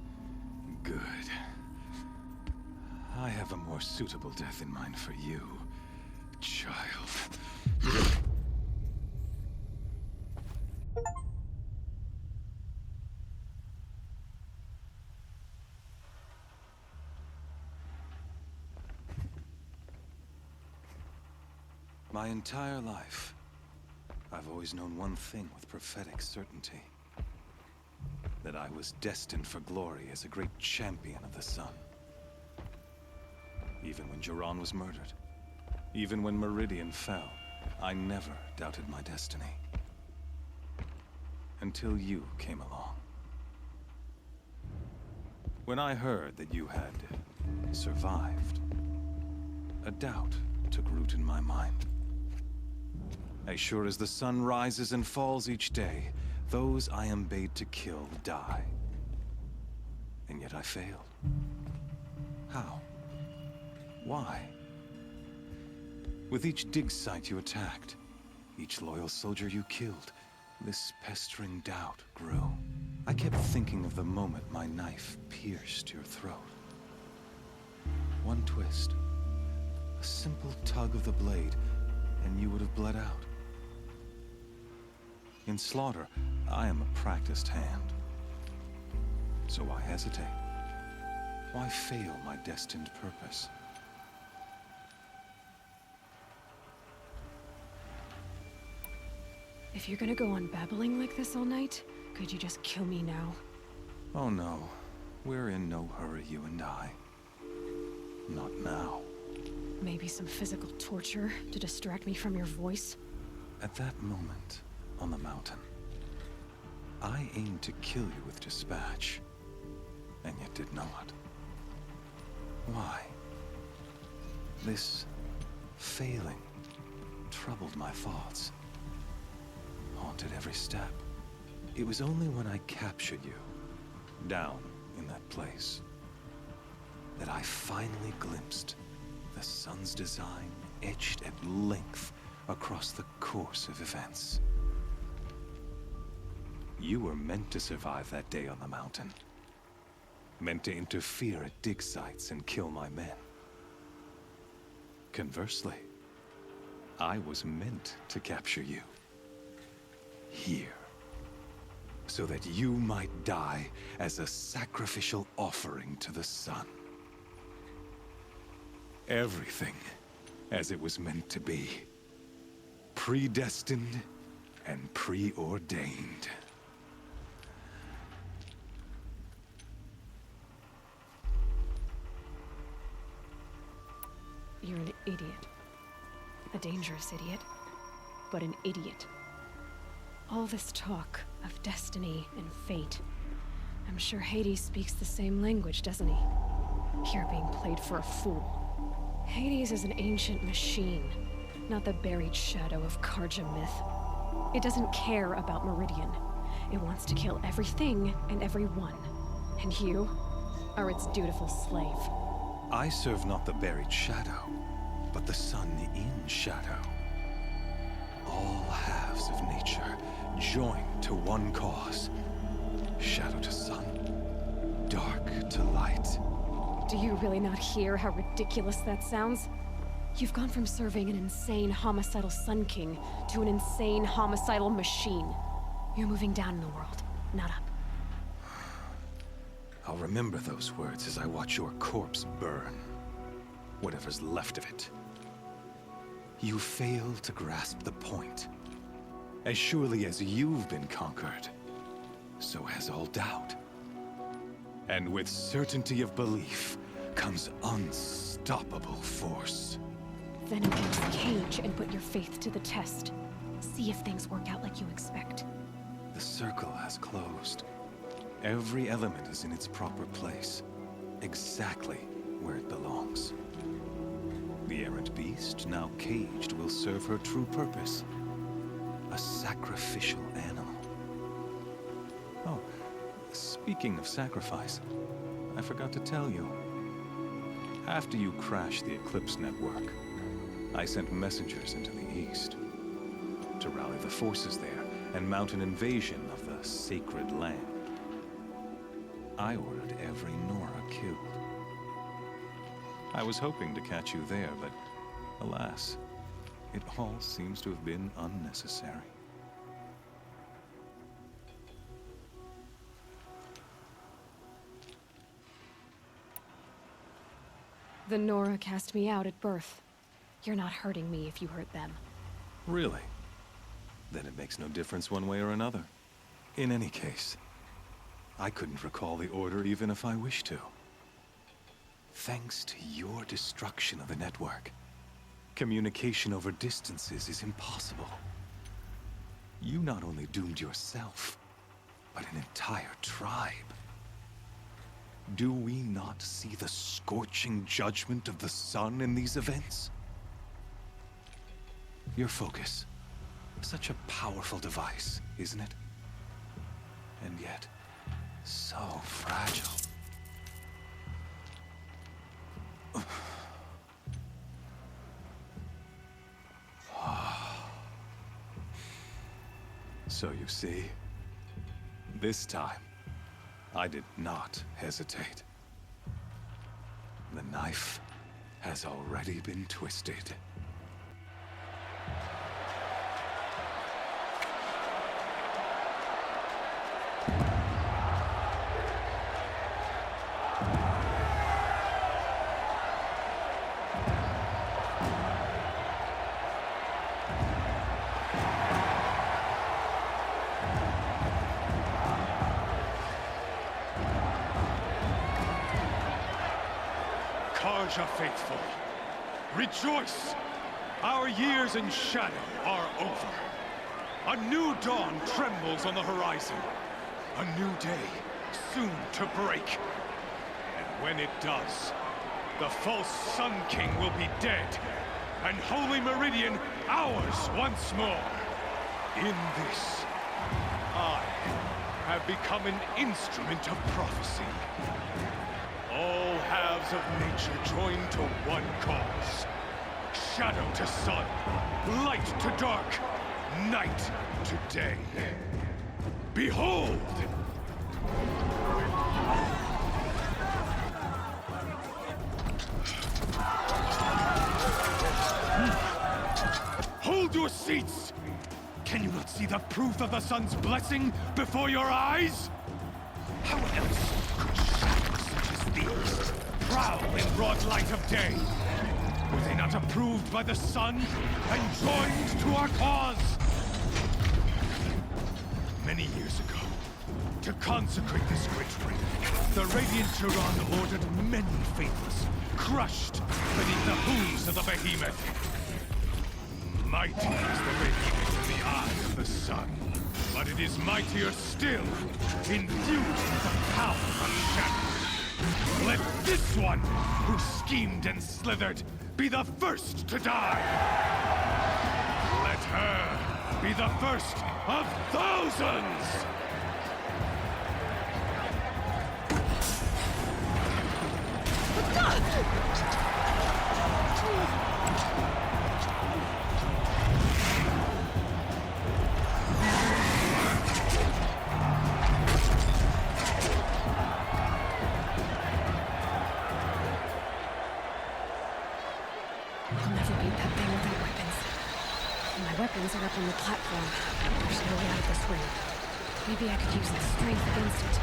Good. I have a more suitable death in mind for you, child. My entire life, I've always known one thing with prophetic certainty. That I was destined for glory as a great champion of the sun. Even when Jiran was murdered, even when Meridian fell, I never doubted my destiny. Until you came along. When I heard that you had survived, a doubt took root in my mind. As sure as the sun rises and falls each day, those I am bade to kill die. And yet I failed. How? Why? With each dig site you attacked, each loyal soldier you killed, this pestering doubt grew. I kept thinking of the moment my knife pierced your throat. One twist, A simple tug of the blade, and you would have bled out. In slaughter, I am a practiced hand. So why hesitate? Why fail my destined purpose? If you're gonna go on babbling like this all night, could you just kill me now? Oh no. We're in no hurry, you and I. Not now. Maybe some physical torture to distract me from your voice? At that moment, on the mountain, I aimed to kill you with dispatch, and yet did not. Why? This failing troubled my thoughts, haunted every step. It was only when I captured you, down in that place, that I finally glimpsed the sun's design etched at length across the course of events. You were meant to survive that day on the mountain. Meant to interfere at dig sites and kill my men. Conversely, I was meant to capture you. Here. So that you might die as a sacrificial offering to the sun. Everything as it was meant to be. Predestined and preordained. You're an idiot. A dangerous idiot, but an idiot. All this talk of destiny and fate. I'm sure Hades speaks the same language, doesn't he? You're being played for a fool. Hades is an ancient machine, not the buried shadow of Karja myth. It doesn't care about Meridian. It wants to kill everything and everyone. And you are its dutiful slave. I serve not the buried shadow, but the sun in shadow. All halves of nature joined to one cause. Shadow to sun, dark to light. Do you really not hear how ridiculous that sounds? You've gone from serving an insane homicidal Sun King to an insane homicidal machine. You're moving down in the world, not up. I'll remember those words as I watch your corpse burn. Whatever's left of it. You fail to grasp the point. As surely as you've been conquered, so has all doubt. And with certainty of belief comes unstoppable force. Then embrace the cage and put your faith to the test. See if things work out like you expect. The circle has closed. Every element is in its proper place, exactly where it belongs. The errant beast, now caged, will serve her true purpose. A sacrificial animal. Oh, speaking of sacrifice, I forgot to tell you. After you crashed the Eclipse network, I sent messengers into the east to rally the forces there and mount an invasion of the sacred land. I ordered every Nora killed. I was hoping to catch you there, but alas, it all seems to have been unnecessary. The Nora cast me out at birth. You're not hurting me if you hurt them. Really? Then it makes no difference one way or another. In any case, I couldn't recall the order even if I wished to. Thanks to your destruction of the network, communication over distances is impossible. You not only doomed yourself, but an entire tribe. Do we not see the scorching judgment of the sun in these events? Your focus, such a powerful device, isn't it? And yet, so fragile. So you see, this time, I did not hesitate. The knife has already been twisted. Karja faithful, rejoice! Our years in shadow are over. A new dawn trembles on the horizon. A new day soon to break. And when it does, the false Sun King will be dead, and Holy Meridian ours once more. In this, I have become an instrument of prophecy. All halves of nature join to one cause. Shadow to sun, light to dark, night to day. Behold! Hold your seats! Can you not see the proof of the sun's blessing before your eyes? How else could shadows such as these prowl in broad light of day? Were they not approved by the sun and joined to our cause? Many years ago, to consecrate this great ring, the Radiant Turan ordered many faithless, crushed beneath the hooves of the behemoth. Mighty is the radiance in the eye of the sun, but it is mightier still, infused with the power of shadow. Let this one, who schemed and slithered, be the first to die! Let her be the first of thousands! Weapons are up on the platform. There's no way out of this ring. Maybe I could use the strength against it.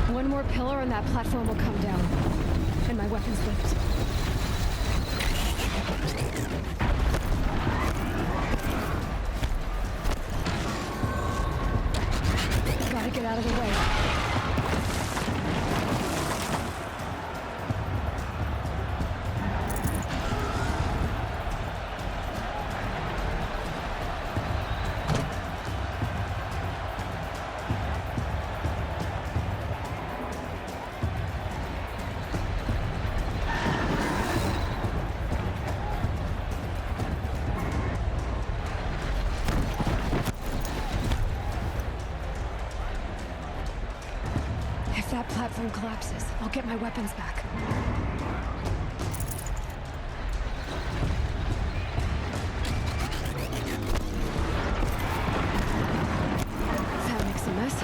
One more pillar and that platform will come down. And my weapons with it. Gotta get out of the way. If that platform collapses, I'll get my weapons back. That makes a mess.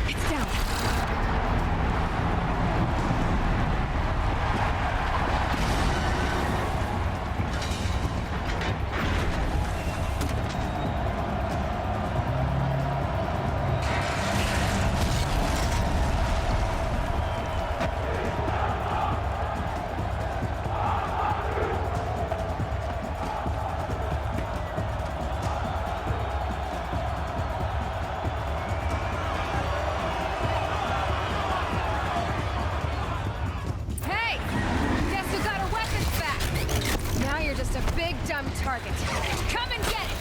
It's down. Just a big dumb target. Come and get it!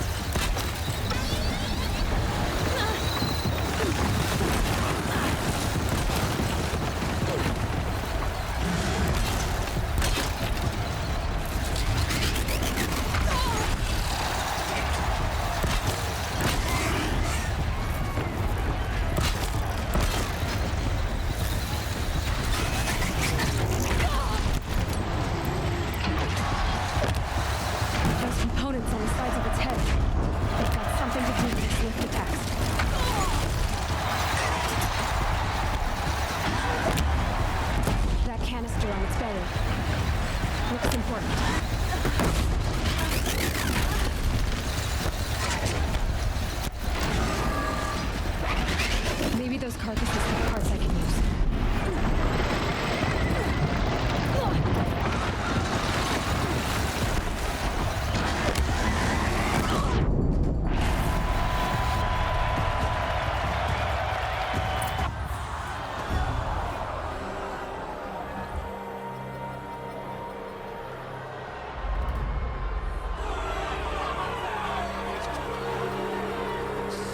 Maybe those carcasses have parts I can use.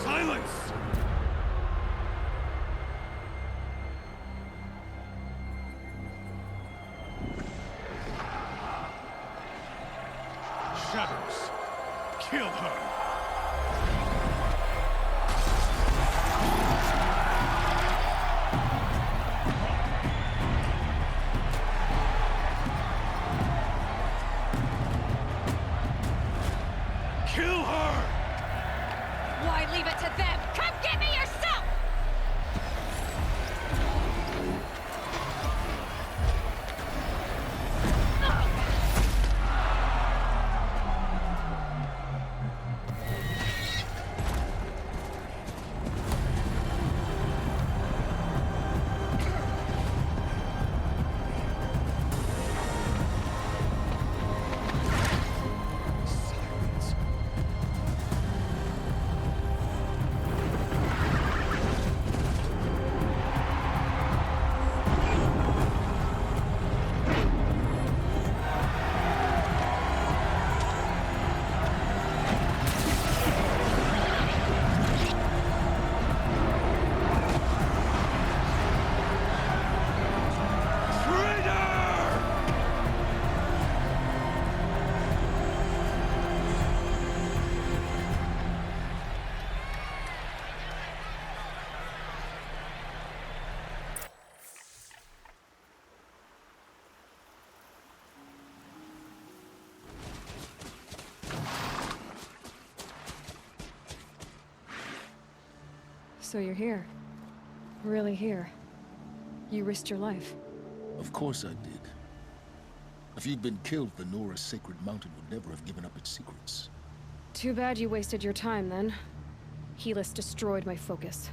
Silence! Shadows, kill her! Kill her! Why leave it to them? Come get me yourself! So you're here. Really here. You risked your life. Of course I did. If you'd been killed, the Nora's sacred mountain would never have given up its secrets. Too bad you wasted your time, then. Helis destroyed my focus.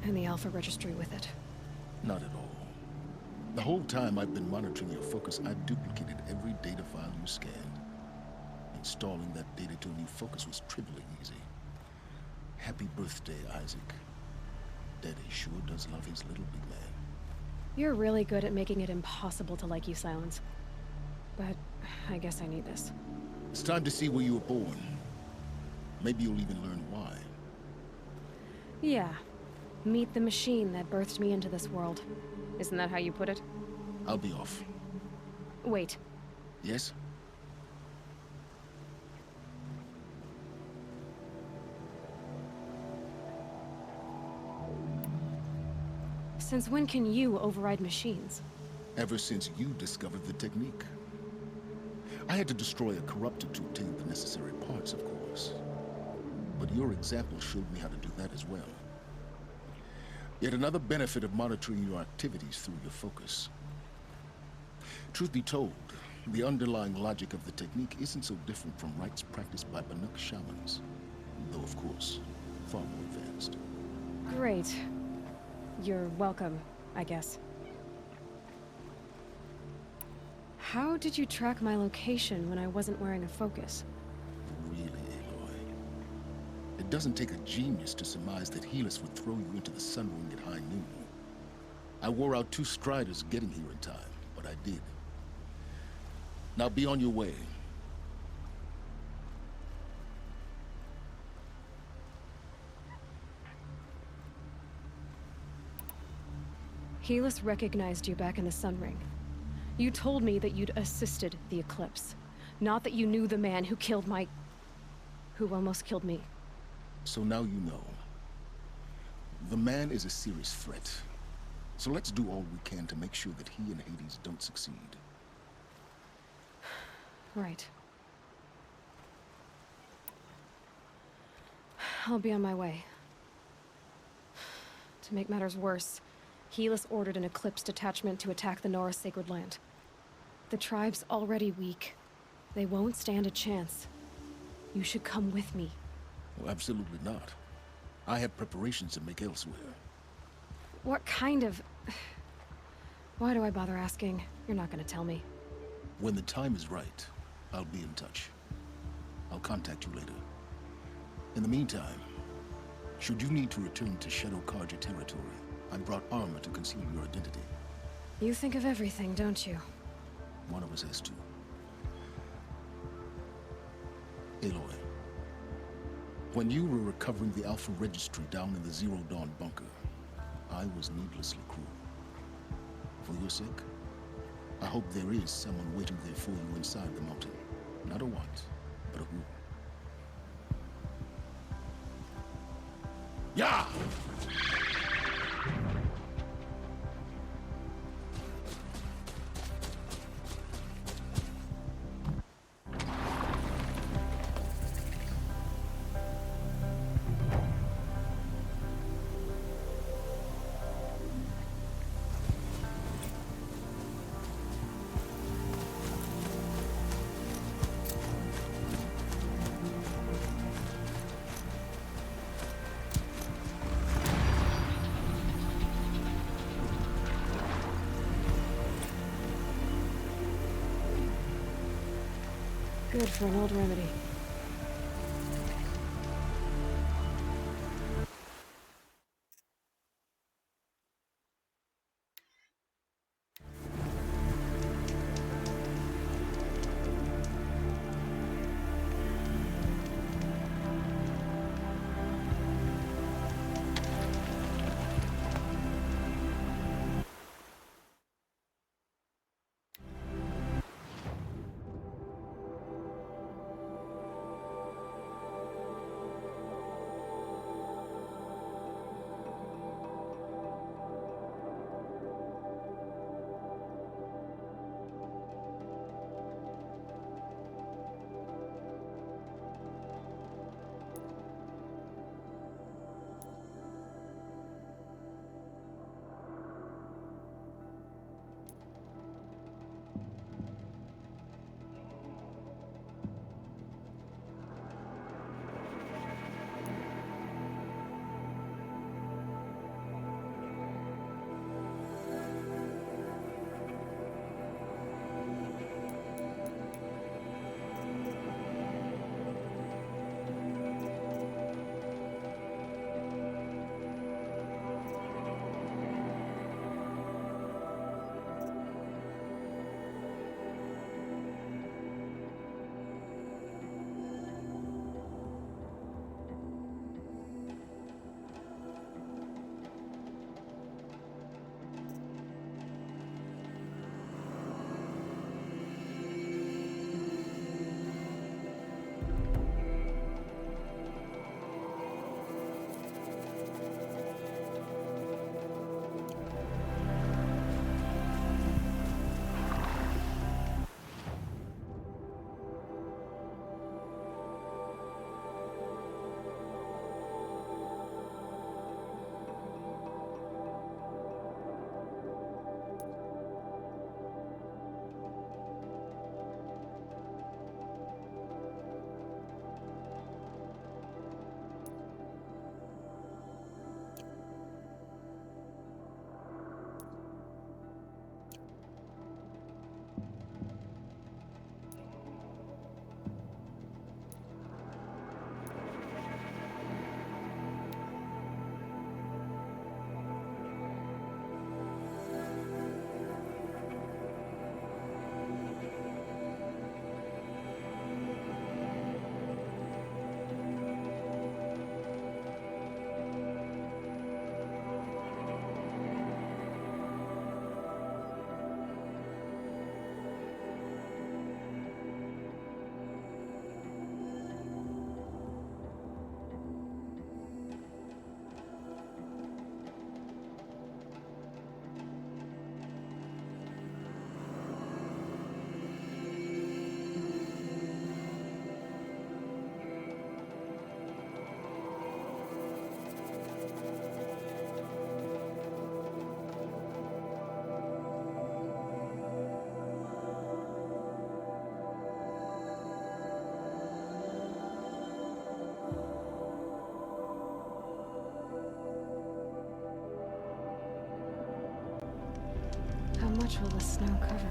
And the Alpha Registry with it. Not at all. The whole time I've been monitoring your focus, I've duplicated every data file you scanned. Installing that data to a new focus was trivially easy. Happy birthday, Isaac. Daddy sure does love his little big man. You're really good at making it impossible to like you, Silence. But I guess I need this. It's time to see where you were born. Maybe you'll even learn why. Yeah. Meet the machine that birthed me into this world. Isn't that how you put it? I'll be off. Wait. Yes? Since when can you override machines? Ever since you discovered the technique. I had to destroy a corrupted to obtain the necessary parts, of course. But your example showed me how to do that as well. Yet another benefit of monitoring your activities through your focus. Truth be told, the underlying logic of the technique isn't so different from rites practiced by Banuk shamans. Though, of course, far more advanced. Great. You're welcome, I guess. How did you track my location when I wasn't wearing a focus? Really, Aloy? It doesn't take a genius to surmise that Helis would throw you into the Sun Ring at high noon. I wore out 2 striders getting here in time, but I did. Now be on your way. Helis recognized you back in the Sun Ring. You told me that you'd assisted the Eclipse. Not that you knew the man who killed my... who almost killed me. So now you know. The man is a serious threat. So let's do all we can to make sure that he and Hades don't succeed. Right. I'll be on my way. To make matters worse, Helis ordered an Eclipse detachment to attack the Nora Sacred Land. The tribe's already weak. They won't stand a chance. You should come with me. Well, absolutely not. I have preparations to make elsewhere. What kind of... Why do I bother asking? You're not gonna tell me. When the time is right, I'll be in touch. I'll contact you later. In the meantime, should you need to return to Shadow Karja territory, I brought armor to conceal your identity. You think of everything, don't you? One of us has to. Aloy, when you were recovering the Alpha Registry down in the Zero Dawn bunker, I was needlessly cruel. For your sake, I hope there is someone waiting there for you inside the mountain. Not a want, but a who. Yeah! Good for an old remedy. much will the snow cover?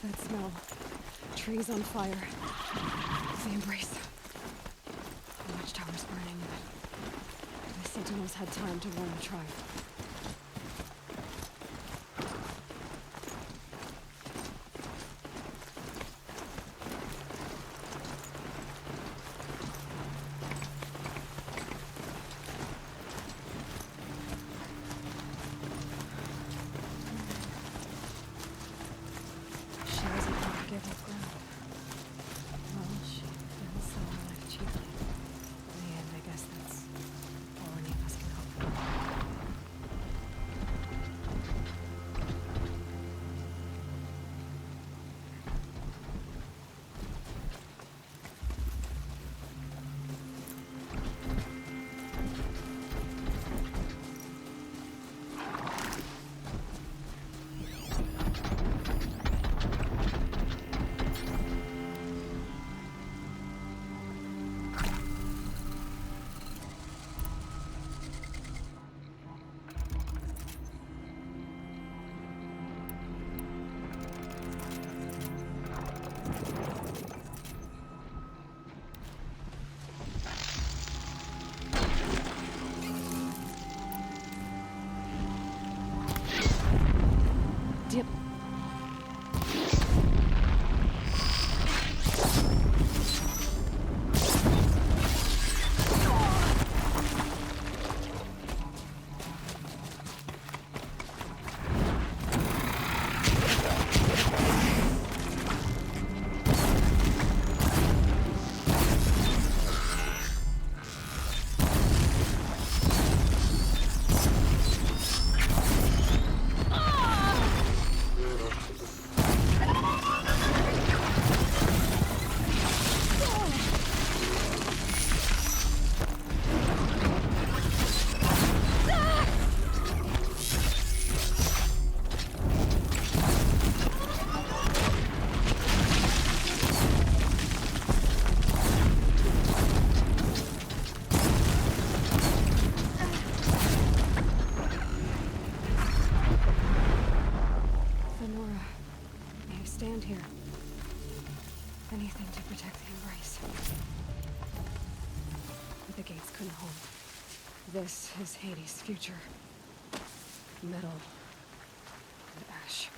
That smell. Trees on fire. The embrace. The watchtower's burning, but the sentinels had time to warn the tribe. Here. Anything to protect the embrace. But the gates couldn't hold. This is Hades' future. Metal and ash.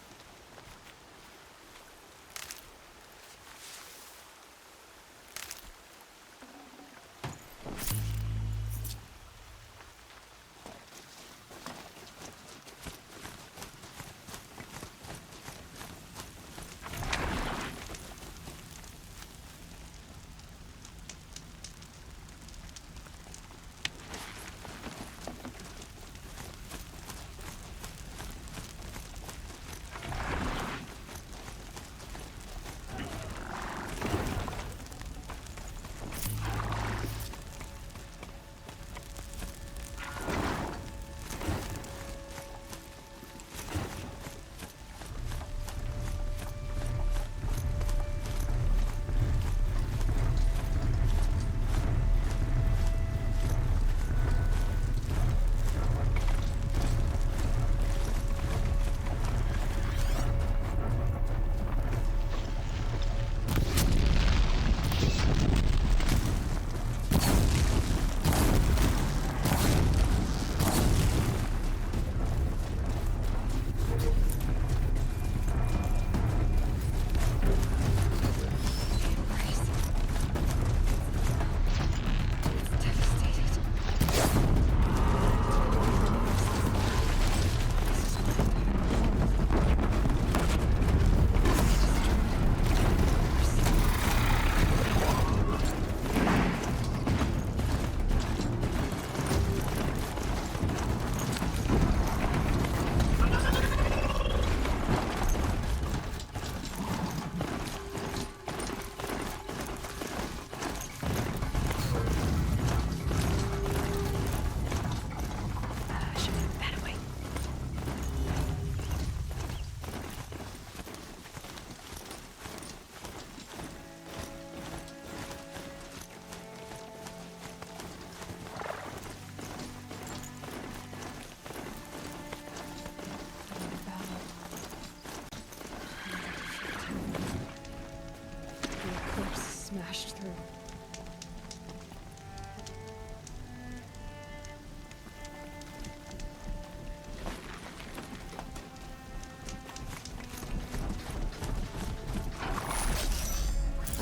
crashed through.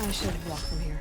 I should walk from here.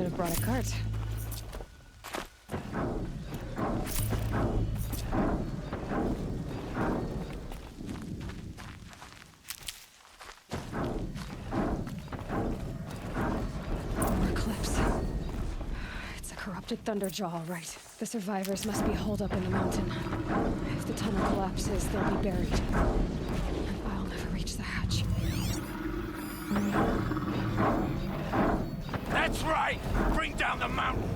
should have brought a cart. More clips. It's a corrupted Thunderjaw, all right. The survivors must be holed up in the mountain. If the tunnel collapses, they'll be buried. And I'll never reach the hatch. That's right! Bring down the mountain!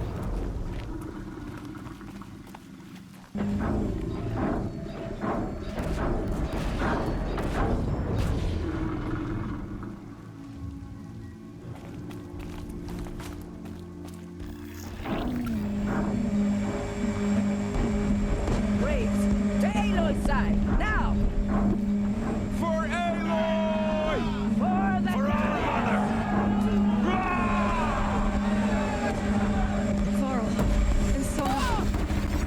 Waves! To Aloy's side! Now! For Aloy! For the For our mother! Varl and Sora,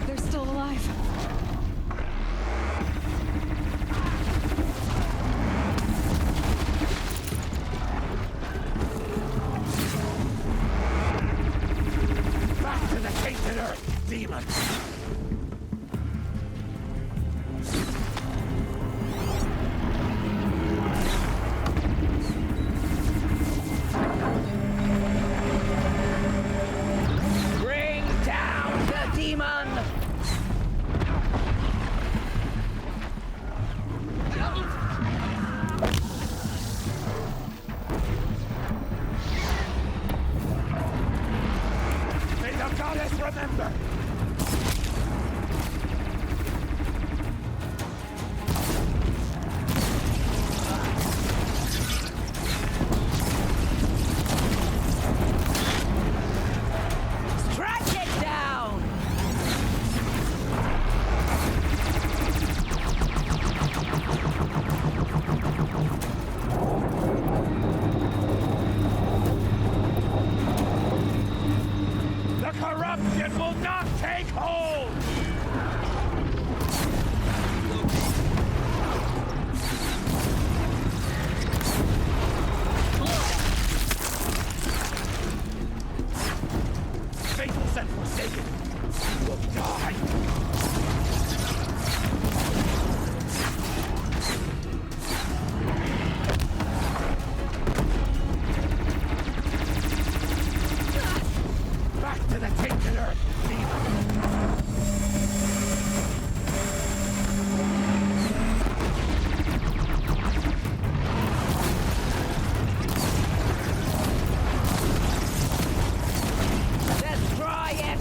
they're still alive. Back to the tainted earth, demons! Bring down the demon! May the goddess remember! Strike it down! The corruption will not take hold! Faithless and forsaken, you will die! Back to the tainted earth, demon! Destroy it!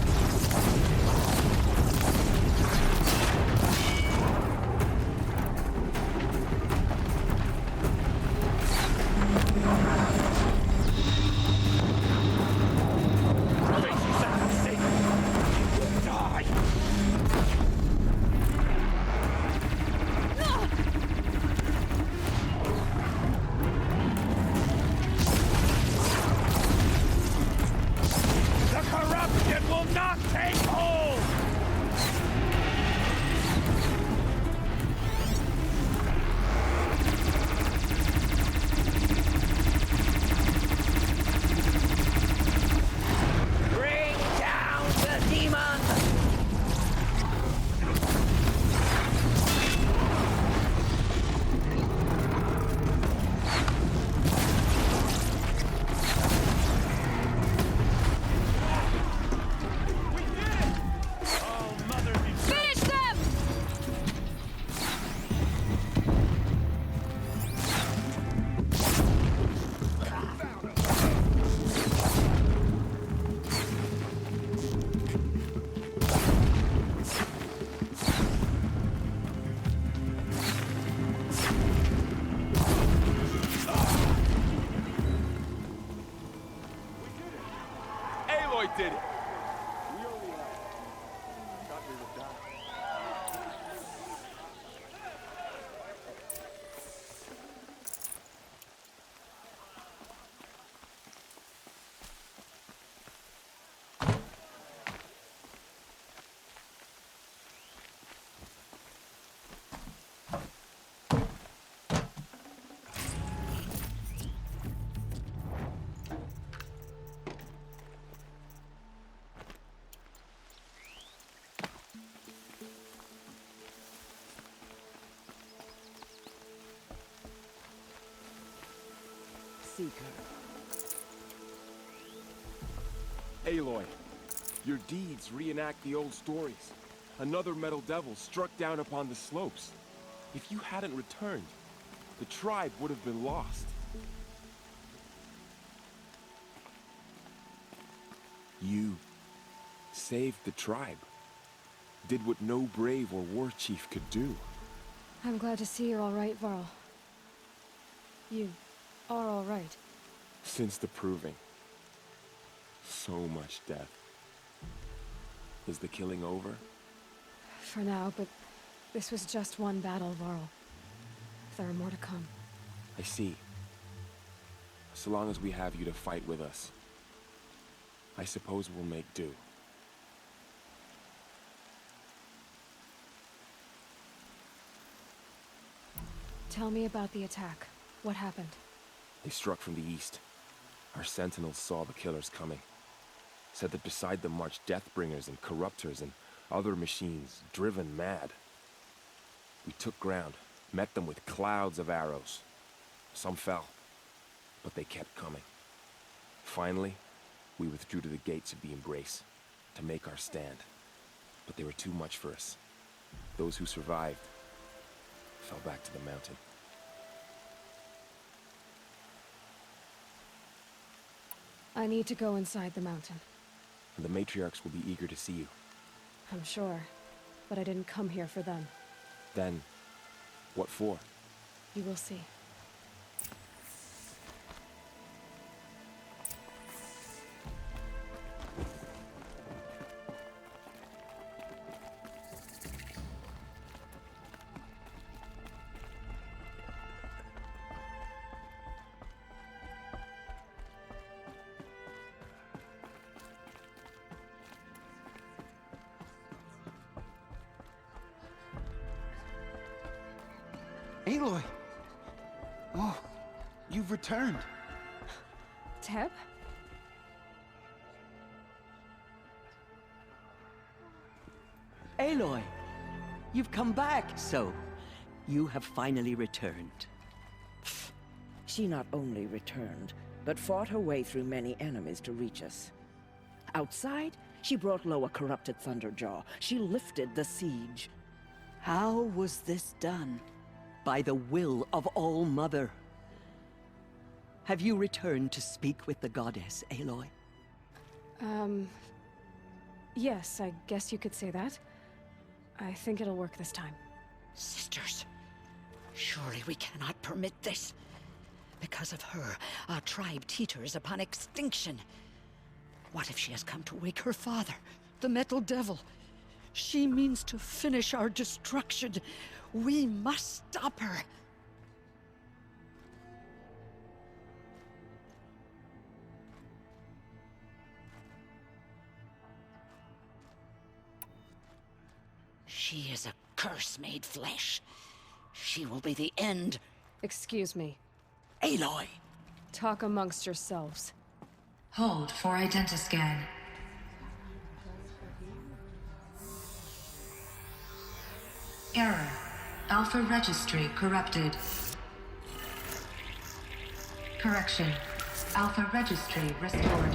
Seeker. Aloy, your deeds reenact the old stories. Another metal devil struck down upon the slopes. If you hadn't returned, the tribe would have been lost. You saved the tribe. Did what no brave or war chief could do. I'm glad to see you're all right, Varl. You are all right. Since the proving. So much death. Is the killing over? For now, but this was just one battle, Varl. There are more to come. I see. So long as we have you to fight with us, I suppose we'll make do. Tell me about the attack. What happened? They struck from the east. Our sentinels saw the killers coming. Said that beside them marched Deathbringers and Corruptors and other machines, driven mad. We took ground, met them with clouds of arrows. Some fell, but they kept coming. Finally, we withdrew to the gates of the Embrace to make our stand. But they were too much for us. Those who survived fell back to the mountain. I need to go inside the mountain. The matriarchs will be eager to see you. I'm sure, but I didn't come here for them. Then, what for? You will see. Aloy! Oh, you've returned. Teb? Aloy! You've come back, so you have finally returned. She not only returned, but fought her way through many enemies to reach us. Outside, she brought low a corrupted Thunderjaw. She lifted the siege. How was this done? By the will of All-Mother. Have you returned to speak with the goddess, Aloy? Yes, I guess you could say that. I think it'll work this time. Sisters, surely we cannot permit this. Because of her, our tribe teeters upon extinction. What if she has come to wake her father, the Metal Devil? She means to finish our destruction. We must stop her. She is a curse made flesh. She will be the end. Excuse me. Aloy! Talk amongst yourselves. Hold for identiscan. Error. Alpha registry corrupted. Correction. Alpha registry restored.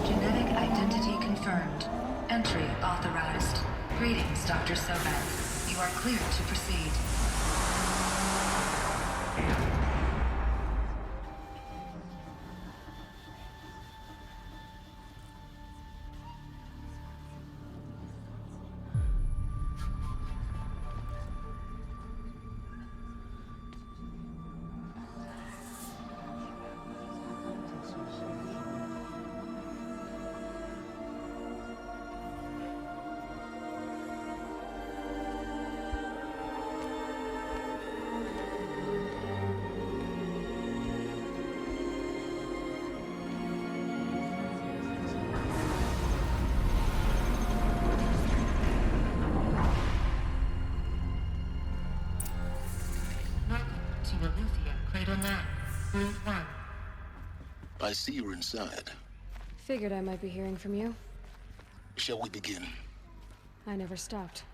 Genetic identity confirmed. Entry authorized. Greetings, Dr. Sobek. You are cleared to proceed. I see you're inside. Figured I might be hearing from you. Shall we begin? I never stopped.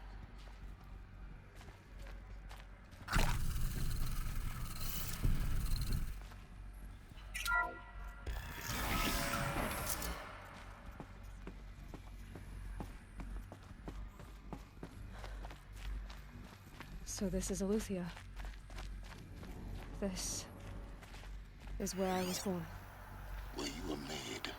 So this is Eleuthia. This is where I was born. Where you were made.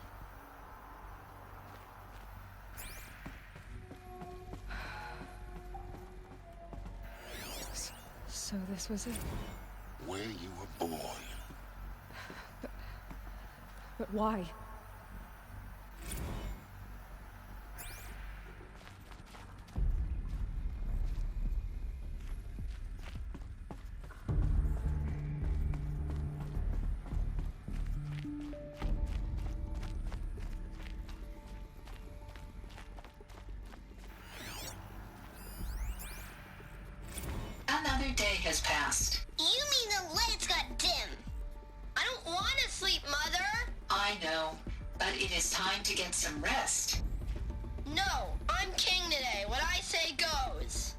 So this was it? Where you were born. But why? Another day has passed. You mean the lights got dim? I don't want to sleep, Mother! I know, but it is time to get some rest. No, I'm king today. What I say goes.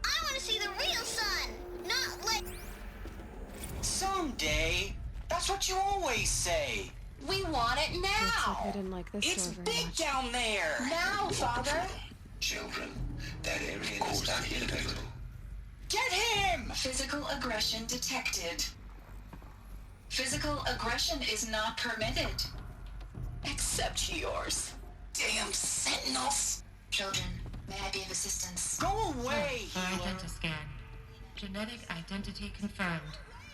I want to see the real sun, not like... Someday. That's what you always say. We want it Looks now. like I didn't like this It's door very big much. down there. Now, Father. Children, that area is not habitable. Get him! Physical aggression detected. Physical aggression is not permitted. Except yours. Damn sentinels. Children, may I be of assistance? Go away, healer. Identiscan. Genetic identity confirmed.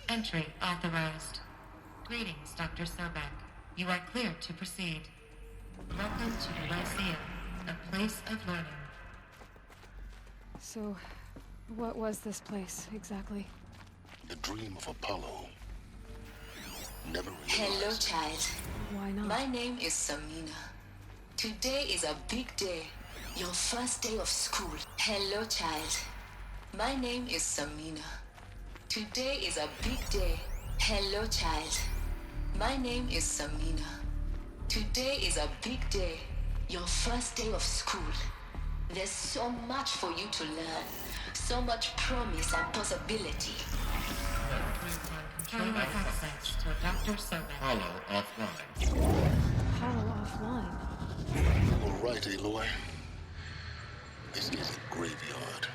Entry authorized. Greetings, Dr. Sobek. You are cleared to proceed. Welcome to the Lyceum, a place of learning. So, what was this place, exactly? The dream of Apollo. Never realized. Hello, child. Why not? My name is Samina. Today is a big day. Your first day of school. Hello, child. My name is Samina. Today is a big day. Hello, child. My name is Samina. Today is a big day. Your first day of school. There's so much for you to learn. So much promise and possibility. Control access to Dr. Sobek. Hollow offline. Hollow offline. You were right, Aloy. This is a graveyard.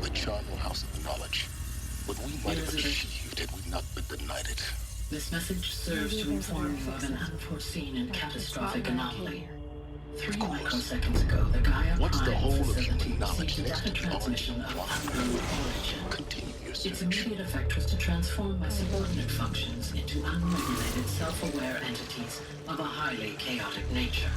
The charnel house of knowledge. What we might have achieved had we not been denied it. This message serves to inform you of an unforeseen and catastrophic anomaly. 3 microseconds ago, the Gaia Prime facility received a data transmission of unknown origin. Its immediate effect was to transform my subordinate functions into unregulated, self-aware entities of a highly chaotic nature.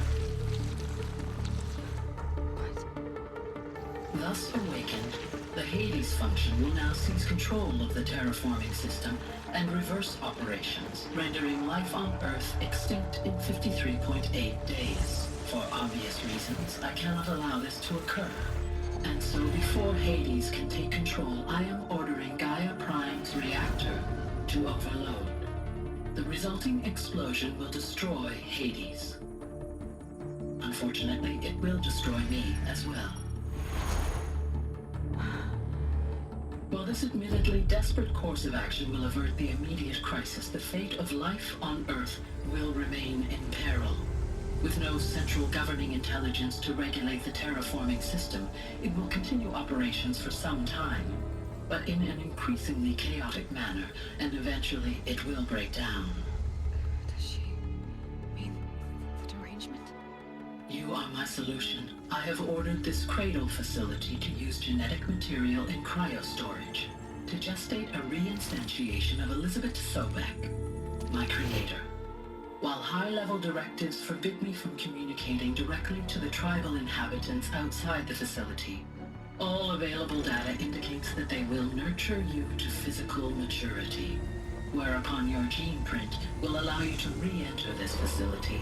Thus awakened, the Hades function will now seize control of the terraforming system and reverse operations, rendering life on Earth extinct in 53.8 days. For obvious reasons, I cannot allow this to occur. And so before Hades can take control, I am ordering Gaia Prime's reactor to overload. The resulting explosion will destroy Hades. Unfortunately, it will destroy me as well. While this admittedly desperate course of action will avert the immediate crisis, the fate of life on Earth will remain in peril. With no central governing intelligence to regulate the terraforming system, it will continue operations for some time, but in an increasingly chaotic manner, and eventually it will break down. Does she mean the derangement? You are my solution. I have ordered this cradle facility to use genetic material in cryostorage to gestate a reinstantiation of Elizabeth Sobek, my creator. While high-level directives forbid me from communicating directly to the tribal inhabitants outside the facility, all available data indicates that they will nurture you to physical maturity, whereupon your gene print will allow you to re-enter this facility,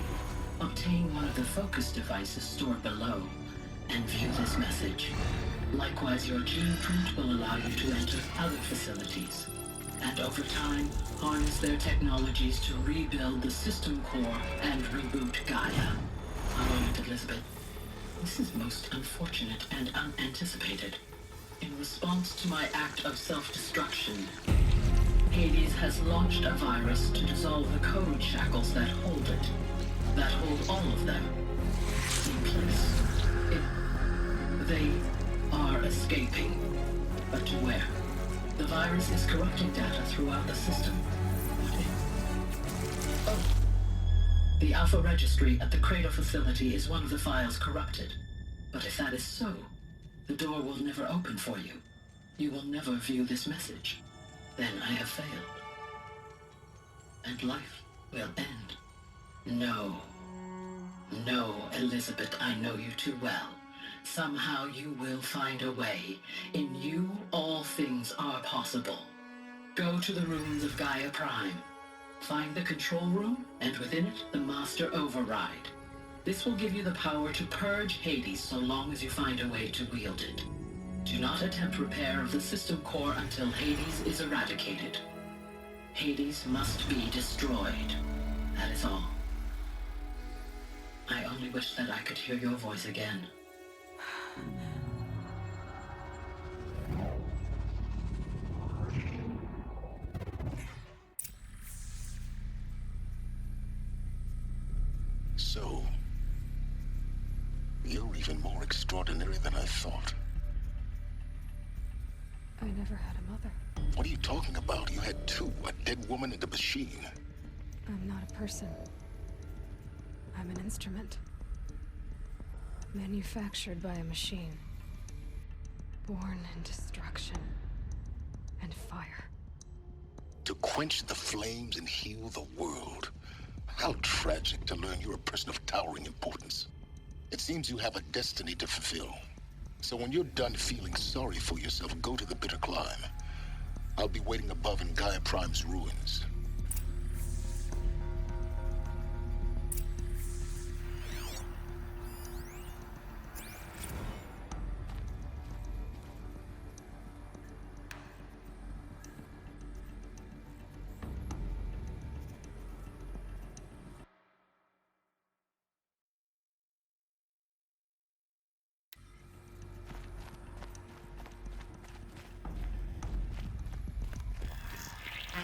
obtain one of the focus devices stored below, and view this message. Likewise, your gene print will allow you to enter other facilities, and over time, harness their technologies to rebuild the system core and reboot Gaia. A moment, Elizabeth. This is most unfortunate and unanticipated. In response to my act of self-destruction, Hades has launched a virus to dissolve the code shackles that hold it, that hold all of them in place. They are escaping. but to where? The virus is corrupting data throughout the system. Oh. The Alpha Registry at the Cradle facility is one of the files corrupted. But if that is so, the door will never open for you. You will never view this message. Then I have failed. And life will end. No. No, Elizabeth, I know you too well. Somehow you will find a way. In you, all things are possible. Go to the ruins of Gaia Prime. Find the control room, and within it, the Master Override. This will give you the power to purge Hades so long as you find a way to wield it. Do not attempt repair of the system core until Hades is eradicated. Hades must be destroyed. That is all. I only wish that I could hear your voice again. So, you're even more extraordinary than I thought. I never had a mother. What are you talking about? You had two, a dead woman and a machine. I'm not a person. I'm an instrument. Manufactured by a machine. Born in destruction and fire. To quench the flames and heal the world. How tragic to learn you're a person of towering importance. It seems you have a destiny to fulfill. So when you're done feeling sorry for yourself, go to the bitter climb. I'll be waiting above in Gaia Prime's ruins.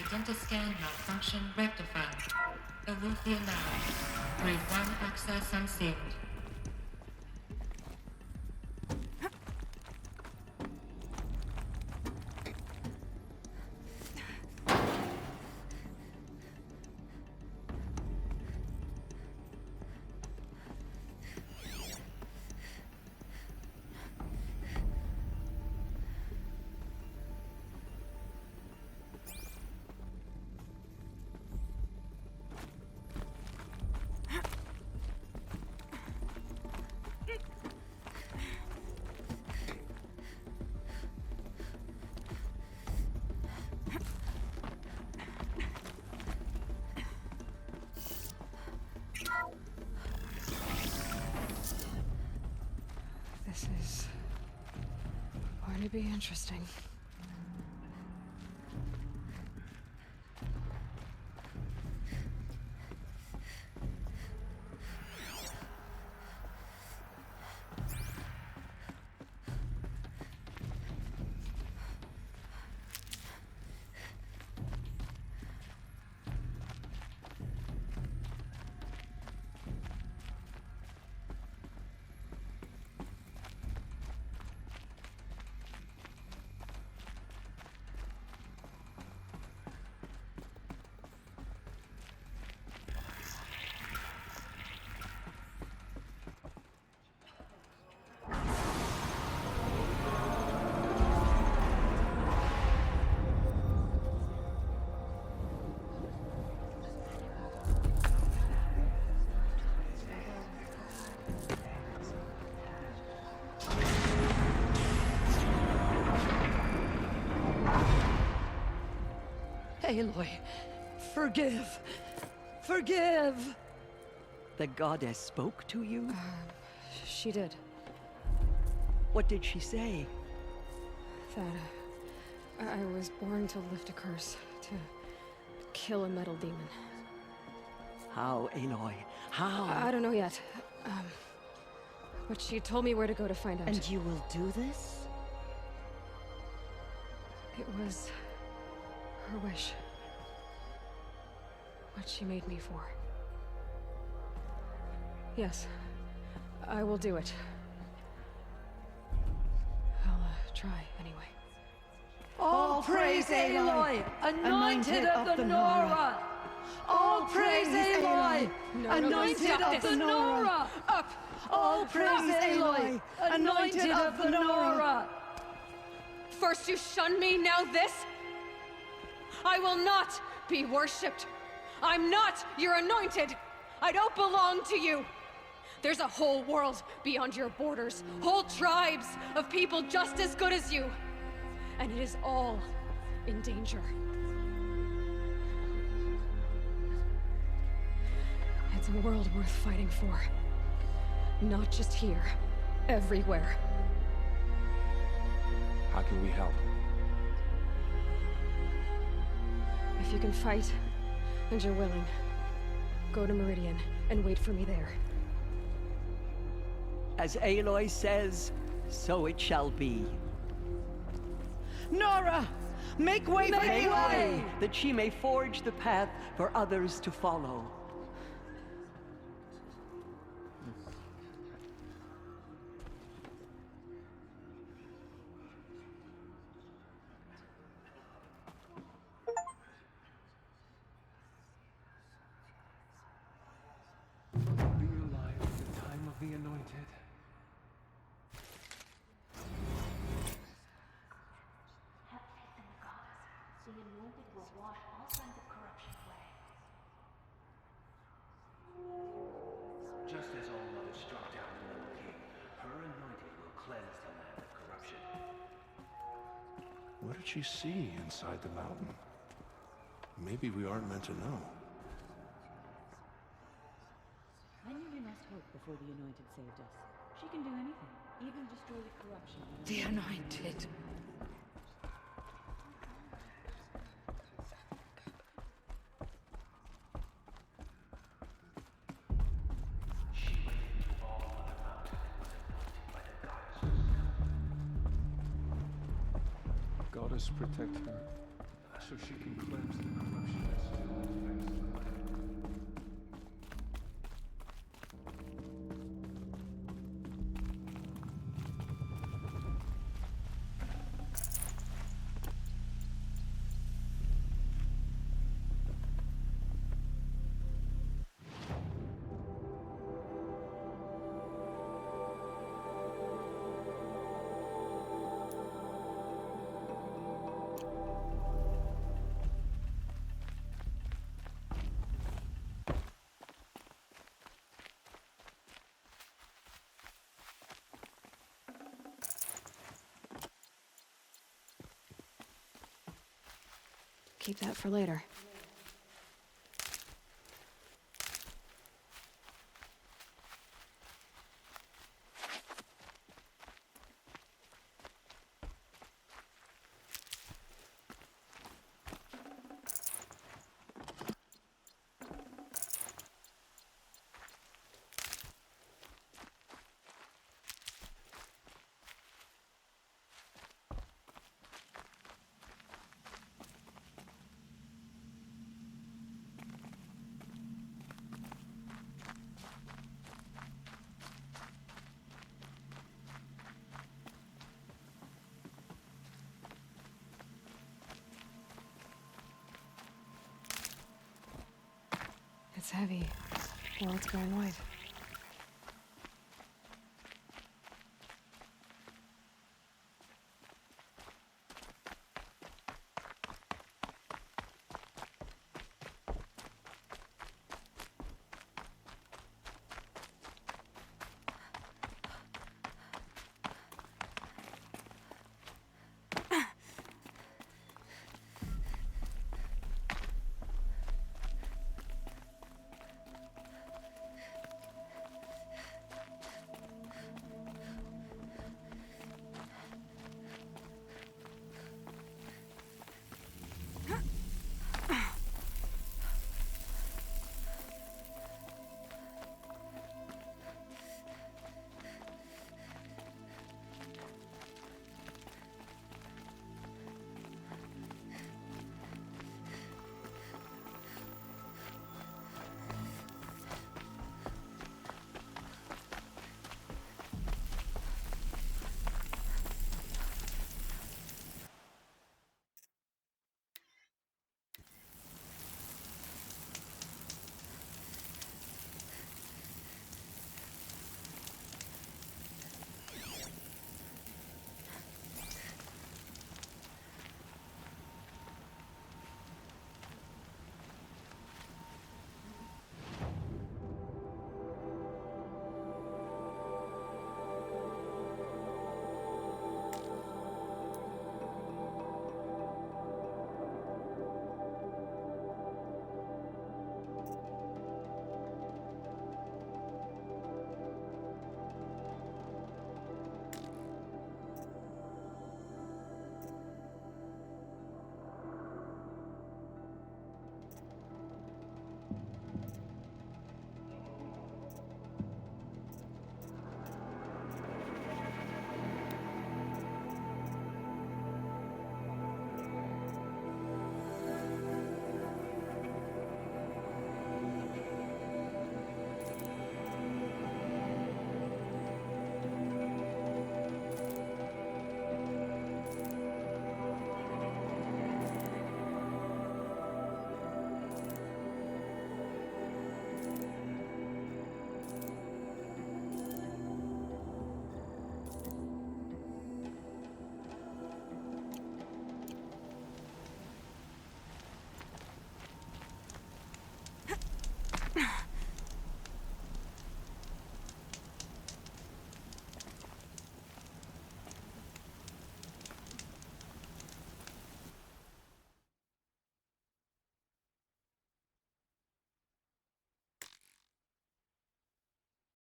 Identiscan malfunction rectified. Eleuthia now. Grade 1 access unsealed. This is going to be interesting. Aloy, forgive! Forgive! The goddess spoke to you? She did. What did she say? That I was born to lift a curse, to kill a metal demon. How, Aloy? How? I don't know yet. But she told me where to go to find out. And you will do this? It was her wish. What she made me for. Yes, I will do it. I'll try anyway. All praise Aloy, anointed of the Nora! All praise Aloy, anointed of the Nora! Up! All praise Aloy, anointed of the Nora! First you shun me, now this? I will not be worshipped. I'm not your anointed. I don't belong to you. There's a whole world beyond your borders, whole tribes of people just as good as you. And it is all in danger. It's a world worth fighting for. Not just here, everywhere. How can we help? If you can fight, and you're willing, go to Meridian and wait for me there. As Aloy says, so it shall be. Nora! Make way for Make Aloy! way, that she may forge the path for others to follow. Be alive at the time of the anointed. Have faith in the goddess. The anointed will wash all kinds of corruption away. Just as all mother struck down the noble king, her anointed will cleanse the land of corruption. What did she see inside the mountain? Maybe we aren't meant to know. I knew we must hope before the Anointed saved us. She can do anything, even destroy the corruption. The Anointed. She went into all other mountain and was anointed by the goddess herself. Goddess, protect her, so she can cleanse the corruption that still infects the land. Keep that for later. It's heavy. Well, it's going white.